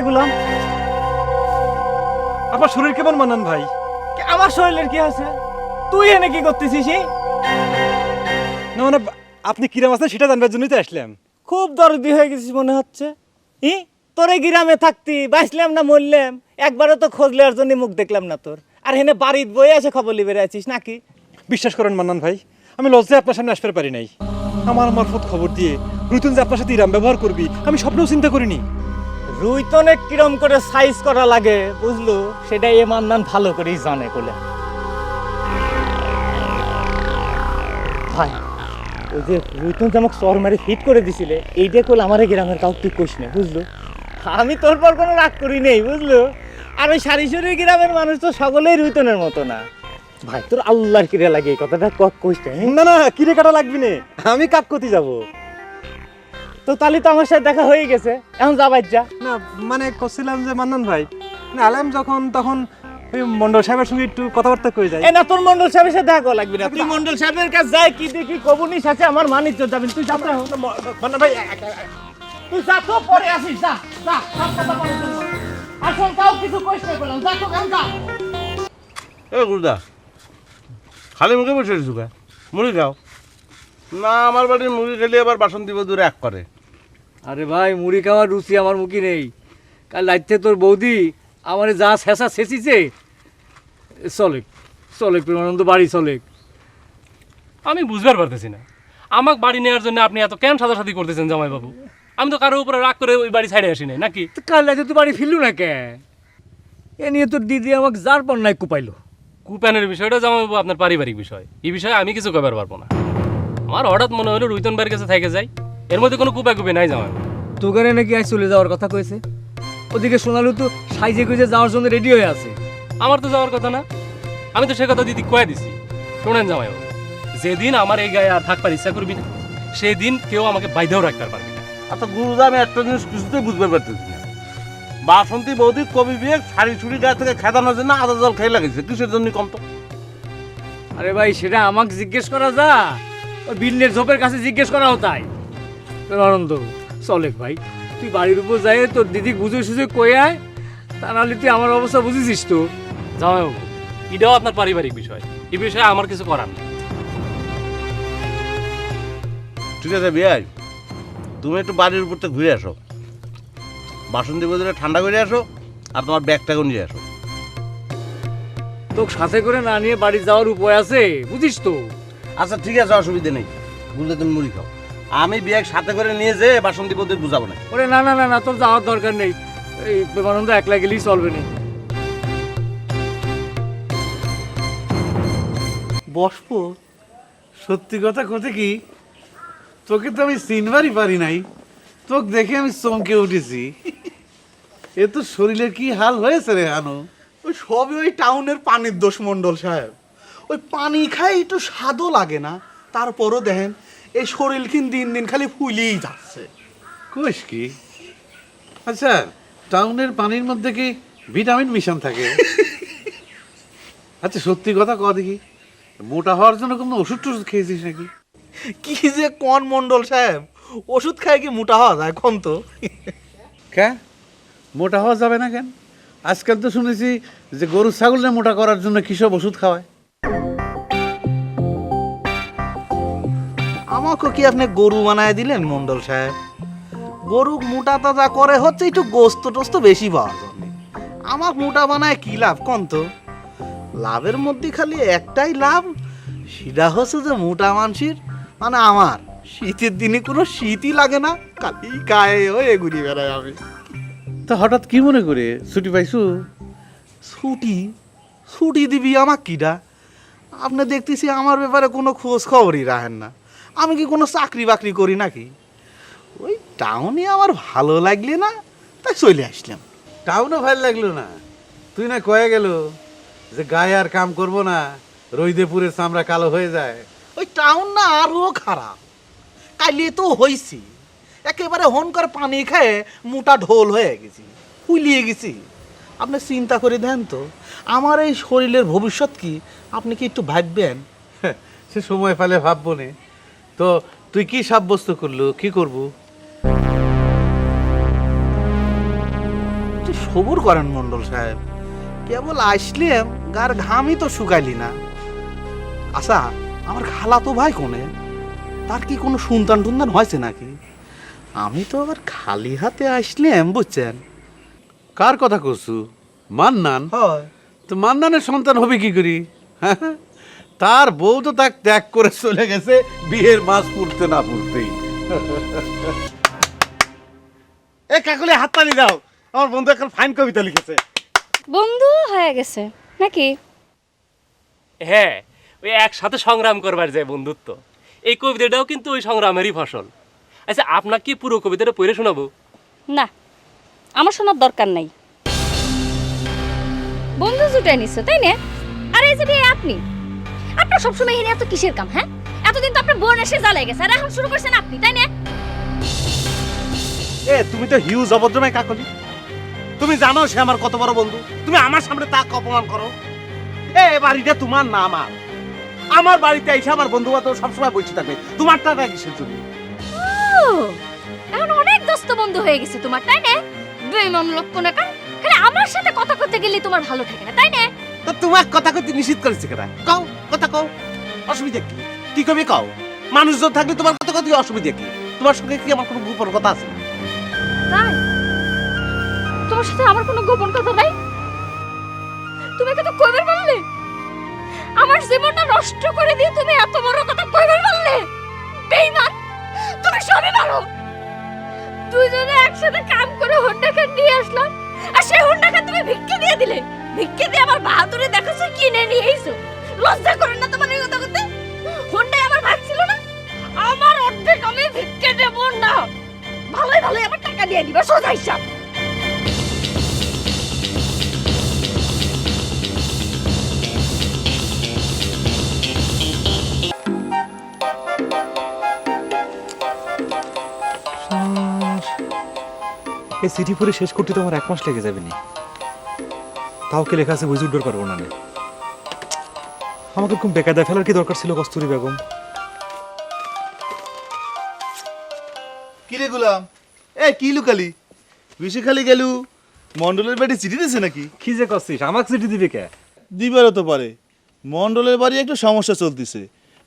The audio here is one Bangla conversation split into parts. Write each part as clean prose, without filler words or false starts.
গুলাম। আপনার শরীর কেমন মান্নান ভাই? আমার শরীরের কি আছে? তুই এনে কি করতেছিস? না মানে আপনি কিরাম আছেন সেটা জানবার জন্যই তো আসলাম। খুব দরদি হয়ে গেছিস মনে হচ্ছে। তোরে গ্রামে থাকতি, বাঁচলাম না মরলাম, একবারও তো খোঁজ নেওয়ার জন্য মুখ দেখলাম না তোর। আর হেনে বাড়ির বই আছে খবর লিবে আছিস নাকি? বিশ্বাস করেন মান্নান ভাই, আমি লজ্জায় আপনার সামনে আসতে পারি নাই। আমার মারফত খবর দিয়ে রুইতন যে আপনার সাথে ইরাম ব্যবহার করবি আমি স্বপ্নেও চিন্তা করিনি। রুইতনে কিরম করে সাইজ করা লাগে বুঝলো, সেটাই এ মান্নান ভালো করেই জানে বলে। ভাই ওই যে রুইতন যে আমাকে চর মারি ফিট করে দিছিলে, এইটা করলে আমার গ্রামের কাউ তুই কইস না বুঝলো। আমি তোর পর কোনো রাগ করি নেই বুঝলো। আর ওই সারিসুরি গ্রামের মানুষ তো সকলেই রুইতনের মতো না। ভাই তোর আল্লাহর কিরে লাগে এই কথাটা কইস না না কিরে কাটা লাগবি না, আমি কাকতি যাব। তো তাহলে তো আমার সাথে দেখা হয়ে গেছে, এখন যাবাই যা। না মানে করছিলাম যে মান্নান ভাই, না আলাম যখন তখন ওই মন্ডল সাহেবের সঙ্গে একটু কথাবার্তা কয়ে যায়। এ না তোর মন্ডল সাহেবের সাথে দেখা করা লাগবে না, তুই মন্ডল সাহেবের কাছে যাই কি দেখি কবুনি সাথে আমার মানিজ্য যাবেন। তুই যা মান্নান ভাই তুই যা তো পরে আসিস, যা যা সব কথা পরে শুনবো। আসল কাউ কিছু কইস না বললাম, যা তো কাম যা। এ গুরুদা, খালি মুখে বসে রয়েছু কে? মুড়ি খাও না? আমার বাড়ির মুড়ি খেলে আবার বাসন্তী বধূর এক করে। আরে ভাই মুড়ি খাওয়ার রুচি আমার মুখে নেই। কাল রাইতে তোর বৌদি আমার যা শেষা শেষিছে চলে চলে প্রেমানন্দ বাড়ি চলে। আমি বুঝবার পারতেছি না, আমাকে বাড়ি নেওয়ার জন্য আপনি এত কেন সাদাসাদি করতেছেন জামাইবাবু? আমি তো কারোর উপরে রাগ করে ওই বাড়ি ছাড়ে আসি নাই নাকি? তো কাল রাইতে তুই বাড়ি ফিরলু না কে? এ নিয়ে তোর দিদি আমাকে যার পর নাই কুপাইলো। কুপ্যানের বিষয়টা জামাইবাবু আপনার পারিবারিক বিষয়, এই বিষয়ে আমি কিছু কবার পারবো না। আমার হঠাৎ মনে হলো রুইতন বাড়ির কাছে থেকে যাই, এর মধ্যে কোনো কুপি নাই জামাইবাবু। তোকে নাকি আজ চলে যাওয়ার কথা কয়েছে। ওদিকে শোনালু তো সাইজে গুজে যাওয়ার জন্য রেডি হয়ে আছে। আমার তো যাওয়ার কথা না, আমি তো সে কথা দিদি কয়ে দিছি। শোনেন জামাইবাবু, যেদিন আমার এই গায়ে আর থাকবার ইচ্ছা করবি না সেদিন কেউ আমাকে বাইধেও রাখতে পারবি না। আচ্ছা গুরুদা, আমি একটা জিনিস কিছুতেই বুঝতে পারতেছি না। বাসন্তী বৌদি কবি বিয়ে শাড়ি ছুড়ি গায়ে থেকে খেদানোর জন্য আদা জল খেয়ে লাগিয়েছে, কিসের জন্য কম তো? আরে ভাই সেটা আমাকে জিজ্ঞেস করা যা, ওই বিল্লের ঝোপের কাছে জিজ্ঞেস করা হতাই। আনন্দ চলে ভাই, তুই বাড়ির উপর যাই তোর দিদি বুঝে সুঝে কয়ে আয়, তা নাহলে তুই আমার অবস্থা বুঝেছিস তো। জামাইবাবু এটাও আপনার পারিবারিক বিষয়, এই বিষয়ে আমার কিছু করার নেই। ঠিক আছে বিয়াই, তুমি একটু বাড়ির উপরতে ঘুরে আসো, বাসন্তী বৌদিরে ঠান্ডা করে আসো, আর তোমার ব্যাগটাকেও নিয়ে আসো। তোকে সাথে করে না নিয়ে বাড়ি যাওয়ার উপায় আছে বুঝিস তো। আচ্ছা ঠিক আছে, অসুবিধা নেই। গুরুদা তুমি মুড়ি খাও, আমি ব্যাগ সাথে করে নিয়ে যেয়ে বাসন্তী বৌদির বুঝাবো না। ওরে না না না না, তোর যাওয়ার দরকার নেই, এই প্রেমানন্দ একলা গেলেই চলবে না। বসব, সত্যি কথা কথা কি, তোকে তো আমি চিনবারই পারি নাই, তোকে দেখে আমি চমকে উঠেছি। এ তো শরীরের কি হাল হয়েছে রে হানু? ওই সবই ওই টাউনের পানির দোষ মন্ডল সাহেব। ওই পানি খাই একটু স্বাদও লাগে না, তারপরও দেখেন এই শরীর কিন্তু দিন দিন খালি ফুলেই যাচ্ছে। কোষ কি? আচ্ছা, টাউনের পানির মধ্যে কি ভিটামিন মিশন থাকে? আচ্ছা সত্যি কথা ক দেখি, মোটা হওয়ার জন্য কোনো ওষুধ টষুধ খেয়েছিস নাকি? কি যে কোন মন্ডল সাহেব, ওষুধ খায় কি মোটা হওয়া যায় কোন তো? কেন মোটা হওয়া যাবে না কেন? আজকাল তো শুনেছি যে গরু ছাগলকে মোটা করার জন্য কিসব ওষুধ খাওয়ায়। আমাকে কি আপনি গরু বানায় দিলেন মন্ডল সাহেব? গরু মোটা তাজা করে হচ্ছে একটু গোস্ত টোস্ত বেশি পাওয়ার জন্য। আমাকে মোটা বানায় কি লাভ কোন তো? লাভের মধ্যে খালি একটাই লাভ, সেটা হচ্ছে যে মোটা মানসির মানে আমার শীতের দিনে কোনো শীতই লাগে না, খালি গায়ে হয়ে ঘুরি বেড়াই আমি। তা হঠাৎ কি মনে করে ছুটি পাইছু? ছুটি ছুটি দিবি আমার কিটা? আপনি দেখতেছি আমার ব্যাপারে কোনো খোঁজ খবরই রাখেন না। আমি কি কোনো চাকরি বাকরি করি নাকি? ওই টাউনে আমার ভালো লাগলে না, তাই চলে আসলাম। টাউনও ভালো লাগলো না? তুই না কয়ে গেল যে গায়ে আর কাম করবো না, রইদে পুরে চামড়া কালো হয়ে যায়। ওই টাউন না আরও খারাপ, কাইলে তো হইছি একেবারে হনকার পানি খেয়ে মোটা ঢোল হয়ে গেছি, ফুলিয়ে গেছি। আপনি চিন্তা করে দেন তো আমার এই শরীরের ভবিষ্যৎ কি, আপনি কি একটু ভাববেন? সে সময় পেলে ভাববো নে। তো তুই কি সাব্যস্ত করলো, কি করবো? খবর করেন মন্ডল সাহেব, কেবল আসলাম গার ঘামই তো শুকাইলি না। আচ্ছা, আমার খালা তো ভাই কোনে, তার কি কোনো সন্তান টুন্তান হয়েছে নাকি? আমি তো আবার খালি হাতে আসলাম, বুঝছেন? কার কথা করছু? মান্নান? হয় তো মান্নানের সন্তান হবে কি করি? হ্যাঁ? তার বউ তো তাকে ত্যাগ করে চলে গেছে বিয়ের মাস পুড়তে না পুড়তেই। এ কাকুলি হাততালি দাও, আমার বন্ধু এখন ফাইন কবিতা লিখেছে। বন্ধু হয়ে গেছে নাকি? হ্যাঁ, ওই একসাথে সংগ্রাম করবার যায় বন্ধুত্ব। এই কবিতাটাও কিন্তু ওই সংগ্রামেরই ফসল। আচ্ছা, আপনাকে কি পুরো কবিতাটা পড়ে শোনাবো? না, আমার শোনার দরকার নাই। বন্ধু জুটাই নিচ্ছে তাই না? আর এই যে বিয়ে আপনি, আপনার সবসময় এখানে এত কিসের কাম? হ্যাঁ, এতদিন তো আপনার বোন এসে জ্বালাই গেছে, আর এখন শুরু করছেন আপনি, তাই না? এ তুমি তো হিউজ অভদ্রময় কাকলি। তুমি জানো সে আমার কত বড় বন্ধু, তুমি আমার সামনে তাকে অপমান করো। এ বাড়িটা তোমার না আমার। আমার বাড়িতে এসে আমার বন্ধু বান্ধব সবসময় বসে থাকবে, তোমার টাকা কিসের জন্য? ও, এখন অনেক দোস্ত বন্ধু হয়ে গেছে তোমার, তাই না? বেঈমান লক্ষণ একা, খালি আমার সাথে কথা করতে গেলে তোমার ভালো থাকে না, তাই না? তো তোমার কথা কইতে নিষেধ করেছে কেন? কও, কথা কও, অসুবিধা কি? কি কবি কও? মানুষজন থাকলে তোমার কথা কত অসুবিধা কি? তোমার সঙ্গে কি আমার কোনো গোপন কথা আছে? তাই তোমার সাথে আমার কোনো গোপন কথা নাই? তুমি কত কইবার বললে? আমার জীবনটা নষ্ট করে দিয়ে তুমি এত বড় কথা কইবার বললে? বেঈমান, তুমি সবই পারো। দুইজনে একসাথে কাম করে হোন্ডা কার নিয়ে আসলাম, আর সেই হোন্ডা কার তুমি ভিক্ষে দিয়ে দিলে। ভিক্ষে দিয়ে আমার বাহাদুরি দেখাছো, কিনে নিয়ে এসো। লজ্জা করে না তোমার এই কথা করতে? হোন্ডায় আমার ভাগ ছিল না? আমার অর্ধেক আমি ভিক্ষে দেব না। ভালোই ভালোই আমার টাকা দিয়ে দিবা, সোজা হিসাব। এই চিঠি পড়ে শেষ করতে তো আমার 1 মাস লেগে যাবে নি। তাও কি লেখা আছে বুঝে উঠতে পারবো না আমি। আমাকে খুব বেকায়দায় ফেলার কি দরকার ছিল কস্তুরী বেগম? কিরে গুলাম, এ কি লুকালি? বেশি খালি গেলু? মন্ডলের বাড়ি চিঠি দিছে নাকি? কি যে করছিস, আমাকে চিঠি দিবি কে? দিবারও তো পারে। মন্ডলের বাড়ি একটু সমস্যা চলতেছে,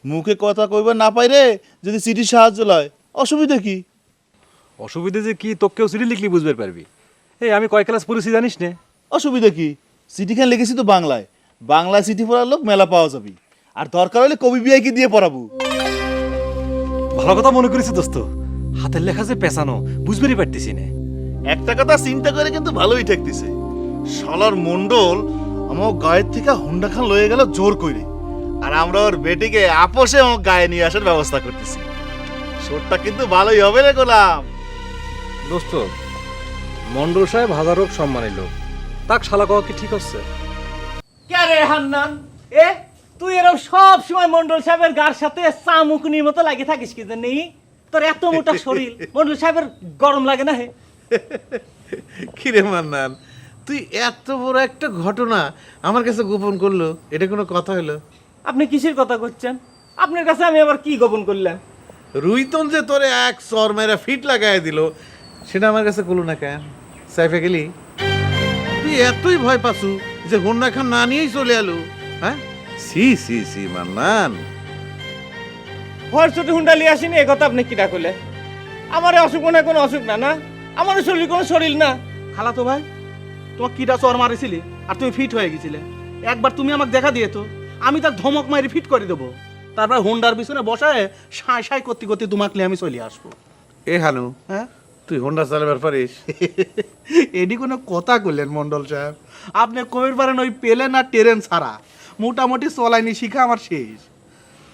মুখে কথা কইবার না পাইরে যদি চিঠির সাহায্য লয়, অসুবিধা কি? অসুবিধা যে কি তোকেও চিঠি লিখলি বুঝতে পারবি। এই আমি কয় ক্লাস পড়েছি জানিস নে? অসুবিধা কি? চিঠিখান লিখেছি তো বাংলায়, বাংলায় চিঠি পড়ার লোক মেলা পাওয়া যাবে। আর দরকার হলে কবি বিয়াই কি দিয়ে পড়াবো। ভালো কথা মনে করেছি দোস্ত, হাতের লেখা যে পেছানো বুঝবেরই পারতেছি না। একটা কথা চিন্তা করে কিন্তু ভালোই ঠেকতেছে। শালার মন্ডল আমার গায়ের থেকে হুন্ডা খান লয়ে গেল জোর করে, আর আমরা ওর বেটিকে আপোষে আমার গায়ে নিয়ে আসার ব্যবস্থা করতেছি। শোরটা কিন্তু ভালোই হবে রে গোলাম। দোস্ত, মন্ডল সাহেব হাজার হোক সম্মানী লোক, তাক শালা কওয়া কি ঠিক হচ্ছে? কে রে হান্নান? এ তুই এরকম সব সময় মন্ডল সাহেবের গার সাথে চামুকুনির মতো লাগে থাকিস কি জানি? তোর এত মোটা শরীর, মন্ডল সাহেবের গরম লাগে না? হে কিরে মান্নান, তুই এত বড় একটা ঘটনা আমার কাছে গোপন করলো, এটা কোনো কথা হলো? আপনি কিসের কথা করছেন? আপনার কাছে আমি আবার কি গোপন করলাম? রুইতন যে তোরে এক সর মেরা ফিট লাগাই দিল, সেটা আমার কাছে কলো না কেন? সাইফে গেলি তুই এতই ভয় পাসু যে হোন্ডা খান না নিয়েই চলে এলো? হ্যাঁ, সি সি সি মান্নান, ভর ছোট হুন্ডা লিয়ে আসিনি, এ কথা আপনি কিটা করলে? আমার অসুখ মনে হয় কোনো অসুখ না, না আমার শরীর কোনো শরীর না। খালা তো ভাই, তোমার কিটা চর মারিছিলি আর তুমি ফিট হয়ে গেছিলে। একবার তুমি আমাকে দেখা দিয়ে তো, আমি তার ধমক মারি ফিট করে দেবো। তারপর হোন্ডার পিছনে বসায় সাঁই সাঁই করতে করতে তোমাকে নিয়ে আমি চলে আসবো। এ হানু, হ্যাঁ, তুই হোন্ডা চালাবার পারিস? এডি কোনো কথা কইলেন মন্ডল সাহেব? আপনি কইর পারেন ওই পেলেন আর ট্রেন ছাড়া মোটামুটি চলাইনি শিখা আমার শেষ।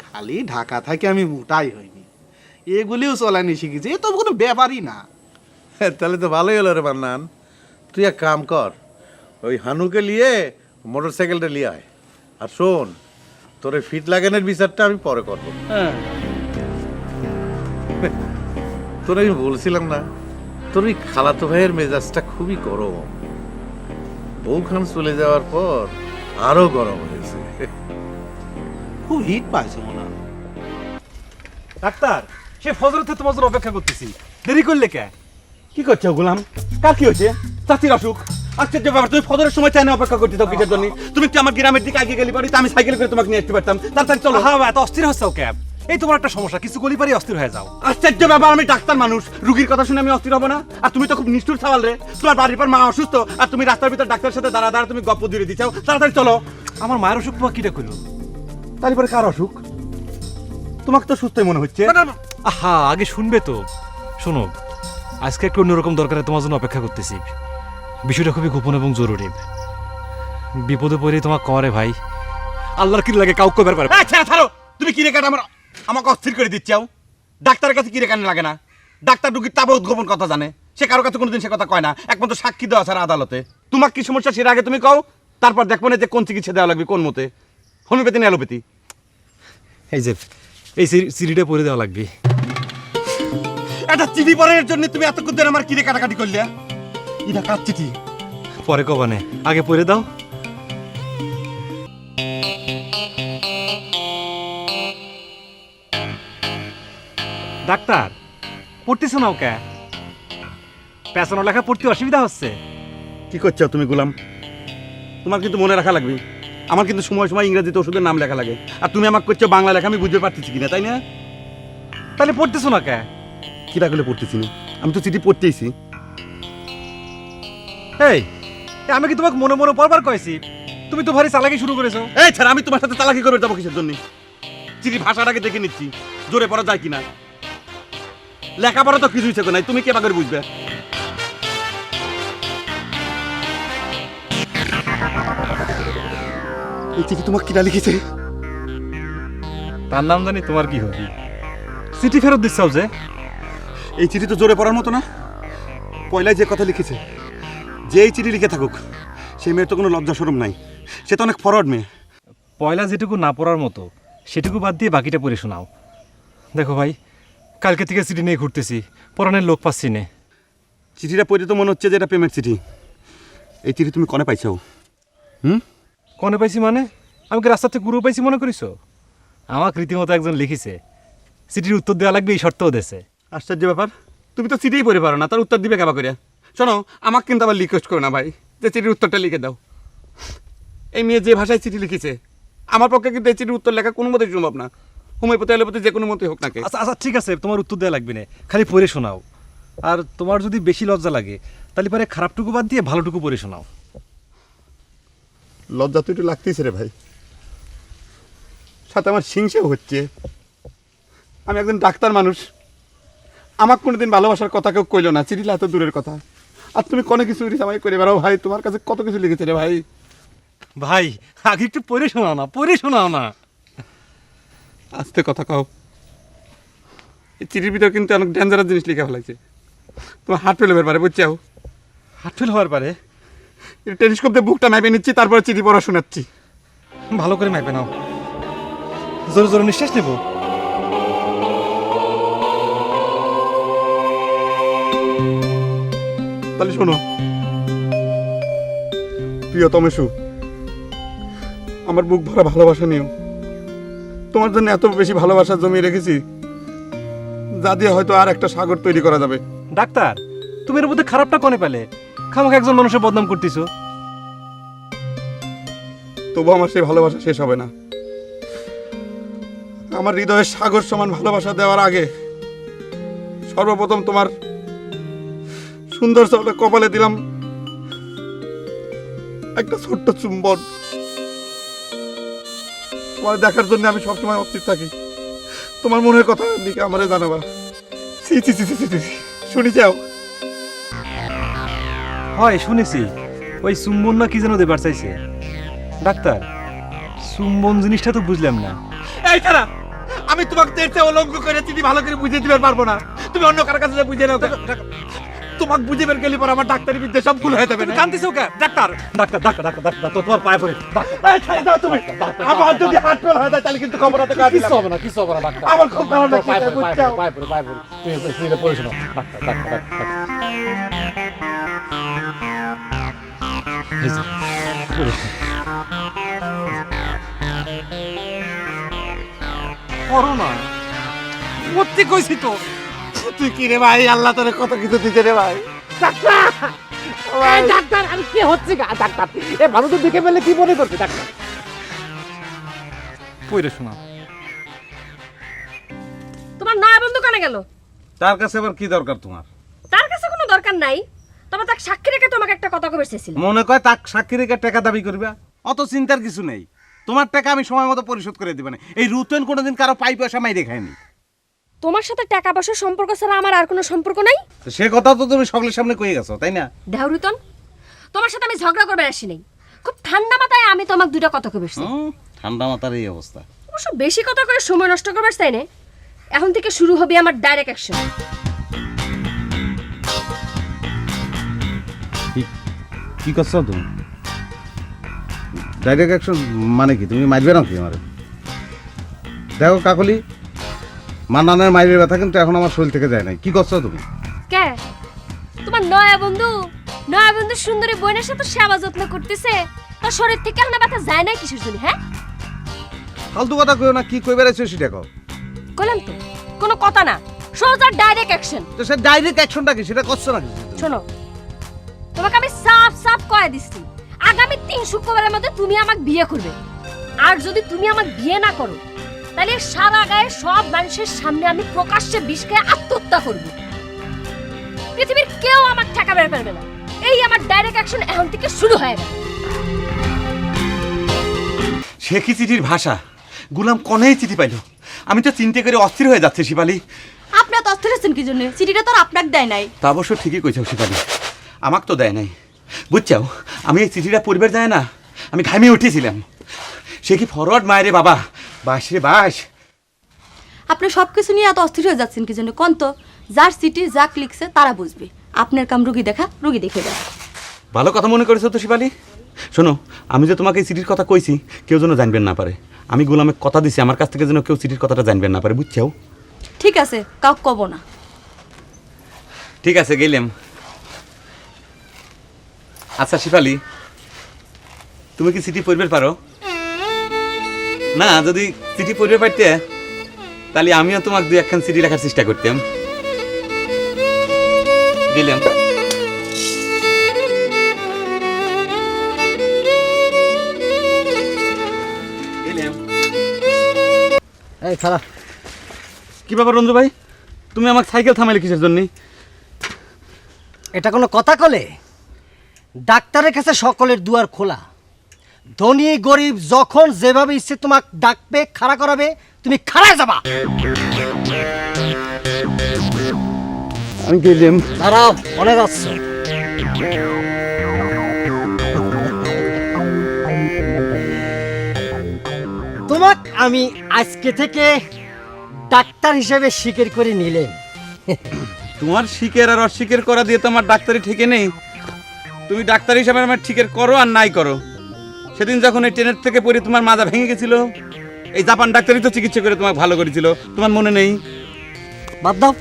খালি ঢাকা থেকে আমি মোটাই হইনি, এগুলিও চলাইনি শিখেছি, এ তো কোনো ব্যাপারই না। তাহলে তো ভালোই হলো রে মান্নান। তুই এক কাম কর, ওই হানুকে নিয়ে মোটর সাইকেলটা নিয়ে আয়। আর শোন, তোর এই ফিট লাগানোর বিচারটা আমি পরে করবো। হ্যাঁ, তোর আমি বলছিলাম না, তোর ওই খালাতো ভাইয়ের মেজাজটা খুবই গরম। বউখান চলে যাওয়ার পর আরো গরম হয়েছে। খুব হিট পাইছে মনে হয়। ডাক্তার, সে ফজর থেকে তোমার জন্য অপেক্ষা করতেছি, দেরি করলে কে? কি করছো গোলাম? কার কি হয়েছে? চাচির অসুখ? আশ্চর্য ব্যাপার, তুমি ফজরের সময় চাই না অপেক্ষা করতে দাও কিসের জন্য? তুমি কি আমার গ্রামের দিকে আগে গেলি পারি, তো আমি সাইকেল করে তোমাকে নিয়ে আসতে পারতাম। তাড়াতাড়ি চলো। হ্যাঁ এত অস্থির হচ্ছে ক্যাব, এই তোমার একটা সমস্যা, কিছু গলি পারি অস্থির হয়ে যাও। আশ্চর্য ব্যাপার, আমি ডাক্তার মানুষ, রুগীর কথা শুনে আমি অস্থির হবো না? আর তুমি তো খুব নিষ্ঠুর সওয়াল রে। তোমার বাড়ির পর মা অসুস্থ, আর তুমি রাস্তার ভিতর ডাক্তারের সাথে দাঁড়া দাঁড়া তুমি গপ্প দিয়ে দিচ্ছাও। তাড়াতাড়ি চলো। আমার মায়ের অসুখ তোমার কিটা করলো? তারপরে কার অসুখ? তোমাকে তো সুস্থই মনে হচ্ছে। আহা আগে শুনবে তো। শোনো, আজকে একটু অন্যরকম দরকারে তোমার জন্য অপেক্ষা করতেছি। বিষয়টা খুবই গোপন এবং জরুরি। বিপদে পড়ে তোমার করে ভাই, আল্লাহর কি লাগে কাউকে বের পারে। আচ্ছা ছাড়ো, তুমি কি রেখাটা আমাকে অস্থির করে দিচ্ছাও। ডাক্তারের কাছে কি রেখানে লাগে না? ডাক্তার রুগীর তাবে উদ্গোপন কথা জানে, সে কারো কাছে কোনোদিন সে কথা কয় না, একমাত্র সাক্ষী দেওয়া ছাড়া আদালতে। তোমার কি সমস্যা সেটা আগে তুমি কও, তারপর দেখবো না যে কোন চিকিৎসা দেওয়া লাগবে, কোন মতে, হোমিওপ্যাথি না অ্যালোপ্যাথি। এই যে এই সিডিটা পরে দেওয়া লাগবে। একটা চিঠি পড়ার জন্য তুমি এতক্ষণ ধরে আমার কি রে কাটাকাটি করলে? এটা কার চিঠি? পরে কবানে, আগে পরে দাও। ডাক্তার পড়তেছো না ওকে? পেছানো লেখা পড়তে অসুবিধা হচ্ছে। কি করছো তুমি গোলাম? তোমার কিন্তু মনে রাখা লাগবে, আমার কিন্তু সময় সময় ইংরেজিতে ওষুধের নাম লেখা লাগে, আর তুমি আমাকে করছো বাংলা লেখা, আমি বুঝতে পারতেছি কিনা, তাই না? তাহলে পড়তেছো না কে? কি রাখলে পড়তেছি না, আমি তো চিঠি পড়তেইছি। এই আমি কি তোমাকে মনে মনে পড়বার কয়েছি? তুমি তো ভারী চালাকি শুরু করেছো। এই ছাড়া আমি তোমার সাথে চালাকি করবে যাবো কিসের জন্য? চিঠি ভাষাটাকে দেখে নিচ্ছি, জোরে পড়া যায় কিনা। লেখাপড়া তো কিছুই শেখো নাই, তুমি কে বাগের বুঝবে? এই চিঠি তোমার কিনা লিখেছে? তার নাম জানি, তোমার কি হবে? চিঠি ফেরত দিচ্ছাও যে? এই চিঠি তো জোরে পড়ার মতো না। পয়লায় যে কথা লিখেছে, যে এই চিঠি লিখে থাকুক, সেই মেয়ের তো কোনো লজ্জা শরম নাই, সে তো অনেক ফরওয়ার্ড মেয়ে। পয়লা যেটুকু না পড়ার মতো সেটুকু বাদ দিয়ে বাকিটা পড়ে শোনাও। দেখো ভাই, কালকে থেকে চিঠি নিয়ে ঘুরতেছি, পড়ানোর লোক পাচ্ছি না। চিঠিটা পড়ে তো মনে হচ্ছে যে এটা পেমেন্ট চিঠি। এই চিঠি তুমি কনে পাইছো? কনে পাইছি মানে? আমি কি রাস্তা থেকে গুরু পাইছি মনে করিছো? আমাকে রীতিমতো একজন লিখিছে, চিঠির উত্তর দেওয়া লাগবে এই শর্তও দেশে। আশ্চর্য ব্যাপার, তুমি তো চিঠিই পড়ে পারো না, তার উত্তর দিবে কেবা করিয়া? শোনো, আমাকে কিন্তু আবার রিকোয়েস্ট করো না ভাই, যে চিঠির উত্তরটা লিখে দাও। এই মেয়ে যে ভাষায় চিঠি লিখেছে, আমার পক্ষে কিন্তু এই চিঠির উত্তর লেখা কোনো মতেই সম্ভব না, হোমিওপ্যাথি অ্যালোপ্যাথি যে কোনো মতেই হোক না কে। আচ্ছা আচ্ছা ঠিক আছে, তোমার উত্তর দেওয়া লাগবে না, খালি পড়ে শোনাও। আর তোমার যদি বেশি লজ্জা লাগে তাহলে পরে খারাপটুকু বাদ দিয়ে ভালোটুকু পড়ে শোনাও। লজ্জা তো একটু লাগতেছে রে ভাই, সাথে আমার হিংসেও হচ্ছে। আমি একজন ডাক্তার মানুষ, আমার কোনোদিন ভালোবাসার কথা কেউ কইল না, চিঠি এত দূরের কথা, আর তুমি কোনো কিছু আমায় করে বেড়াও ভাই। তোমার কাছে কত কিছু লিখেছে রে ভাই। ভাই আগে একটু পড়ে শোনাও না, পড়ে শোনাও না। আস্তে কথা কও, এই চিঠির ভিতরে কিন্তু অনেক ডেঞ্জারাস জিনিস লিখে ফেলাইছে, তোমার হার্ট ফেল হবার পারে, বুঝছাও? হার্ট ফেল হওয়ার পারে? টেলিস্কোপ দিয়ে বুকটা মাইপে নিচ্ছি, তারপরে চিঠি পড়া শোনাচ্ছি। ভালো করে মাইপে নাও, জোরে জোরে নিঃশ্বাস নেব। তাহলে শোনো, প্রিয়তমেশু, আমার বুক ভরা ভালোবাসা নিও। তোমার জন্য এত বেশি ভালোবাসা জমিয়ে রেখেছি, যা দিয়ে হয়তো আর একটা সাগর তৈরি করা যাবে। ডাক্তার, তুমি এর মধ্যে খারাপটা কোনে পেলে? খামাকে একজন মানুষের বদনাম করতেছো। তবু আমার সেই ভালোবাসা শেষ হবে না। আমার হৃদয়ের সাগর সমান ভালোবাসা দেওয়ার আগে সর্বপ্রথম তোমার সুন্দর চলটা কপালে দিলাম একটা ছোট্ট চুম্বন। তোমার দেখার জন্য আমি সবসময় অস্থির থাকি, তোমার মনের কথা দিকে আমারে জানাবা। সি সি সি সি শুনি যাও। হয় শুনেছি, ওই চুম্বন না কি যেন দেবার চাইছে। ডাক্তার, চুম্বন জিনিসটা তো বুঝলাম না। এই তারা, আমি তোমাকে দেখতে অলঙ্ঘ করে চিঠি ভালো করে বুঝিয়ে দিতে পারবো না, তুমি অন্য কারো কাছে বুঝিয়ে নাও। তোমাকে বুঝে বের গেলে পর আমার ডাক্তারি বিদ্যা সব ভুল হয়ে যাবে। কান্দিছো কে? Doctor doctor doctor doctor doctor তো তোমার পায়ে পড়ে। আমার যদি হার্ট ফেল হয়ে যায় তাহলে কিন্তু খবর আছে কাজ কিছু হবে না, কিছু হবে না ডাক্তার। আমার খুব ভালো লাগছে, পায়ে পড়ে, বুঝছো? পায়ে পড়ে, পায়ে পড়ে। তুমি এটা পড়ে শোনো, ডাক্তার, ডাক্তার, ডাক্তার। এই যে, পড়ে শোনো। পড়ো না, পড়তে কইছি তো। তুই কি রে ভাই, আল্লাহ তোরে কত কিছু দিতে রে ভাই। ডাক্তার আমি কি হচ্ছে গা ডাক্তার এ মানুষ তো দেখে ফেললে কি মনে করবে ডাক্তার? পইরে শোনা। তোমার নয়া বন্ধু কানে গেল? তার কাছে আবার কি দরকার তোমার? তার কাছে কোনো দরকার নাই, তবে তাকে সাক্ষী রেখে তোমাকে একটা কথা কবে চেয়েছিল। মনে কয় তাক সাক্ষী রেখে টাকা দাবি করবা? অত চিন্তার কিছু নেই, তোমার টাকা আমি সময় মতো পরিশোধ করে দিবেন। এই রুতেন কোনোদিন কারো পাই পয়সা মাইরে খায়নি। তোমার সাথে টাকা পয়সার সম্পর্ক ছাড়া আমার আর কোনো সম্পর্ক নাই। তো সে কথা তো তুমি সকলের সামনে কয়ে গেছো, তাই না? দেহরুতন, তোমার সাথে আমি ঝগড়া করবে আসি নাই, খুব ঠান্ডা মাথায় আমি তোমাকে দুইটা কথা কবে আসছি। ঠান্ডা মাথার এই অবস্থা। অবশ্য বেশি কথা করে সময় নষ্ট করবার চাই না, এখন থেকে শুরু হবে আমার ডাইরেক্ট অ্যাকশন। কি করছো তুমি? ডাইরেক্ট অ্যাকশন মানে কি? তুমি মারবে না কি আমার? দেখো কাকলি, মান্নানের মাইরের ব্যথা কিন্তু এখন আমার শরীর থেকে যায় নাই। কি করছো তুমি? কে? তোমার নয়া বন্ধু সুন্দরী বোনের সাথে সেবা যত্ন করতেছে, তার শরীর থেকে এখন ব্যথা যায় না কিসের জন্য? হ্যাঁ, ফালতু কথা কইও না, কি কই বেড়াইছো সেটা কও। কইলাম তো কোনো কথা না, সোজা ডাইরেক্ট অ্যাকশন। তো সে ডাইরেক্ট অ্যাকশনটা কি সেটা করছো নাকি? শোনো, তোমাকে আমি সাফ কয়ে দিচ্ছি, আগামী 3 শুক্রবারের মধ্যে তুমি আমাকে বিয়ে করবে। আর যদি তুমি আমাকে বিয়ে না করো, তাহলে সারা গায়ে সব মানুষের সামনে আমি প্রকাশ্যে বিষ খেয়ে আত্মহত্যা করব। পৃথিবীর কেউ আমাকে ঠেকাতে পারবে না। এই আমার ডাইরেক্ট অ্যাকশন এখন থেকে শুরু হয়ে গেল। সে কি চিঠির ভাষা? গুলাম কনেই চিঠি পাইলো। আমি তো চিন্তা করে অস্থির হয়ে যাচ্ছে শিবালি। আপনি এত অস্থির হচ্ছেন কি জন্য? চিঠিটা তো আর আপনাকে দেয় নাই। তা অবশ্য ঠিকই কইছো শিবালি, আমাকে তো দেয় নাই। বুঝছাও, আমি এই চিঠিটা পরিবার যায় না, আমি ঘামিয়ে উঠেছিলাম। সে কি ফরওয়ার্ড মায়েরে বাবা, বাস রে বাস। আপনি সব কিছু নিয়ে এত অস্থির হয়ে যাচ্ছেন কি জন্য? কোন তো যার চিঠি যা লিখছে তারা বুঝবে। আপনার কাম রুগী দেখা, রুগী দেখে দেয়। ভালো কথা মনে করেছো তো শিবালি। শোনো, আমি যে তোমাকে এই চিঠির কথা কইছি, কেউ যেন জানবেন না পারে। আমি গোলামের কথা দিছি, আমার কাছ থেকে যেন কেউ চিঠির কথাটা জানবেন না পারে, বুঝছাও? ঠিক আছে, কাউ কব না। ঠিক আছে, গেলাম। আচ্ছা শিফালি, তুমি কি চিঠি পড়বে পারো? না, যদি চিঠি পড়বে পারতে তাহলে আমিও তোমাকে 2-1খান চিঠি লেখার চেষ্টা করতাম। গেলাম। এই খারাপ কি ব্যাপার রঞ্জু ভাই, তুমি আমাকে সাইকেল থামাইলে কিসের জন্য? এটা কোনো কথা কলে? ডাক্তারের কাছে সকলের দুয়ার খোলা। ধনী গরিব যখন যেভাবে ইচ্ছে তোমাকে ডাকবে, খাড়া করাবে, তুমি খাড়ায় যাবা। আমি গেলাম। দাঁড়াও, অনেক আসছো। তোমাক আমি আজকে থেকে ডাক্তার হিসেবে স্বীকার করে নিলেন। তোমার স্বীকার আর অস্বীকার করা দিয়ে তো আমার ডাক্তারি ঠিকই নেই। তুমি ডাক্তার হিসাবে আমার ঠিকের করো আর নাই করো। সেদিন যখন এই ট্রেনের থেকে পড়ে তোমার মাজা ভেঙে গেছিল, এই জাপান ডাক্তারই তো চিকিৎসা করে তোমাকে ভালো করেছিল, তোমার মনে নেই? বাদ দাও,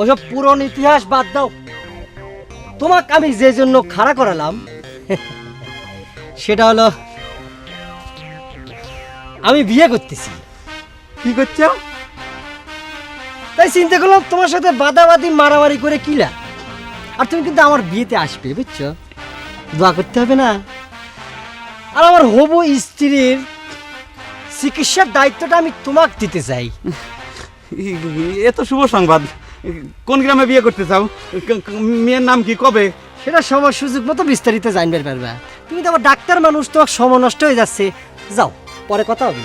ওসব পুরনো ইতিহাস বাদ দাও। তোমাকে আমি যে জন্য খাড়া করালাম সেটা হলো আমি বিয়ে করতেছি। কি করছো? তাই চিন্তা করলাম তোমার সাথে বাদাবাদি মারামারি করে কি লাভ? আর তুমি কিন্তু আমার বিয়েতে আসবে, বুঝছো? দোয়া করতে হবে না? আর আমার হবু স্ত্রীর চিকিৎসার দায়িত্বটা আমি তোমাকে দিতে চাই। এ তো শুভ সংবাদ। কোন গ্রামে বিয়ে করতে চাও? মেয়ের নাম কি, কবে? সেটা সময় সুযোগ মতো বিস্তারিত জানবে পারবা। তুমি তো আবার ডাক্তার মানুষ, তোমার সময় নষ্ট হয়ে যাচ্ছে। যাও, পরে কথা হবে।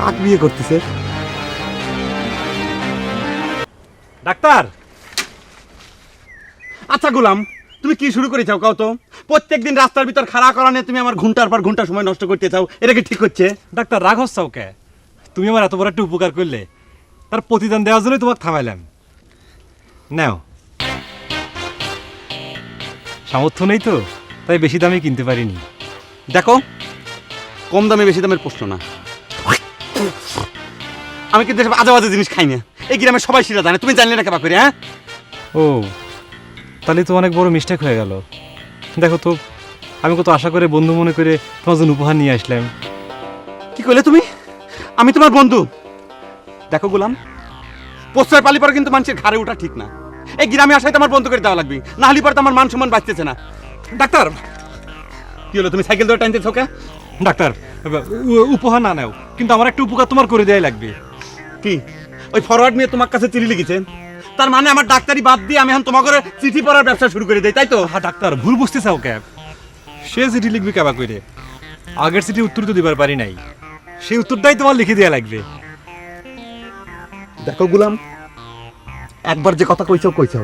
কাক বিয়ে করতেছে? ডাক্তার, আচ্ছা গোলাম, তুমি কি শুরু করে চাও কাও তো? প্রত্যেকদিন রাস্তার ভিতর খাড়া করা নিয়ে তুমি আমার ঘন্টার পর ঘন্টা সময় নষ্ট করতে চাও, এটা কি ঠিক হচ্ছে? ডাক্তার রাগ হচ্ছাও কে? তুমি আমার এত বড় একটা উপকার করলে, তার প্রতিদান দেওয়ার জন্যই তোমাকে থামাইলাম। নাও, সামর্থ্য নেই তো, তাই বেশি দামে কিনতে পারিনি। দেখো, কম দামে বেশি দামের প্রশ্ন না। আমি কিন্তু এসব আজে বাজে জিনিস খাই না, এই গ্রামে সবাই সেটা জানে, তুমি জানলে না কেবা করে? হ্যাঁ, ও তাহলে তো অনেক বড় মিস্টেক হয়ে গেল। দেখো তো, আমি কত আশা করে বন্ধু মনে করে তোমার জন্য উপহার নিয়ে আসলাম। কি করলে তুমি? আমি তোমার বন্ধু? দেখো গোলাম, প্রশ্রয় পালি পরে কিন্তু মানুষের ঘাড়ে ওঠা ঠিক না। এই গ্রামে আসাই তো আমার বন্ধ করে দেওয়া লাগবে, না হলে পরে তো আমার মান সম্মান বাঁচতেছে না। ডাক্তার কি হলো, তুমি সাইকেল ধরে টানতেছো কে? ডাক্তার উপহার না নাও, কিন্তু আমার একটা উপকার তোমার করে দেওয়াই লাগবে। কি ওই ফরওয়ার্ড নিয়ে তোমার কাছে চিঠি লিখেছে? তার মানে আমার ডাক্তারি বাদ দিয়ে আমি এখন তোমার ঘরে চিঠি পড়ার ব্যবসা শুরু করে দেই, তাই তো? হ্যাঁ ডাক্তার, ভুল বুঝতে চাও ক্যাব। সে চিঠি লিখবি কেবা করে, আগের চিঠি উত্তর তো দিবার পারি নাই, সেই উত্তরটাই তোমার লিখে দেওয়া লাগবে। দেখো গোলাম, একবার যে কথা কইছো কইছো,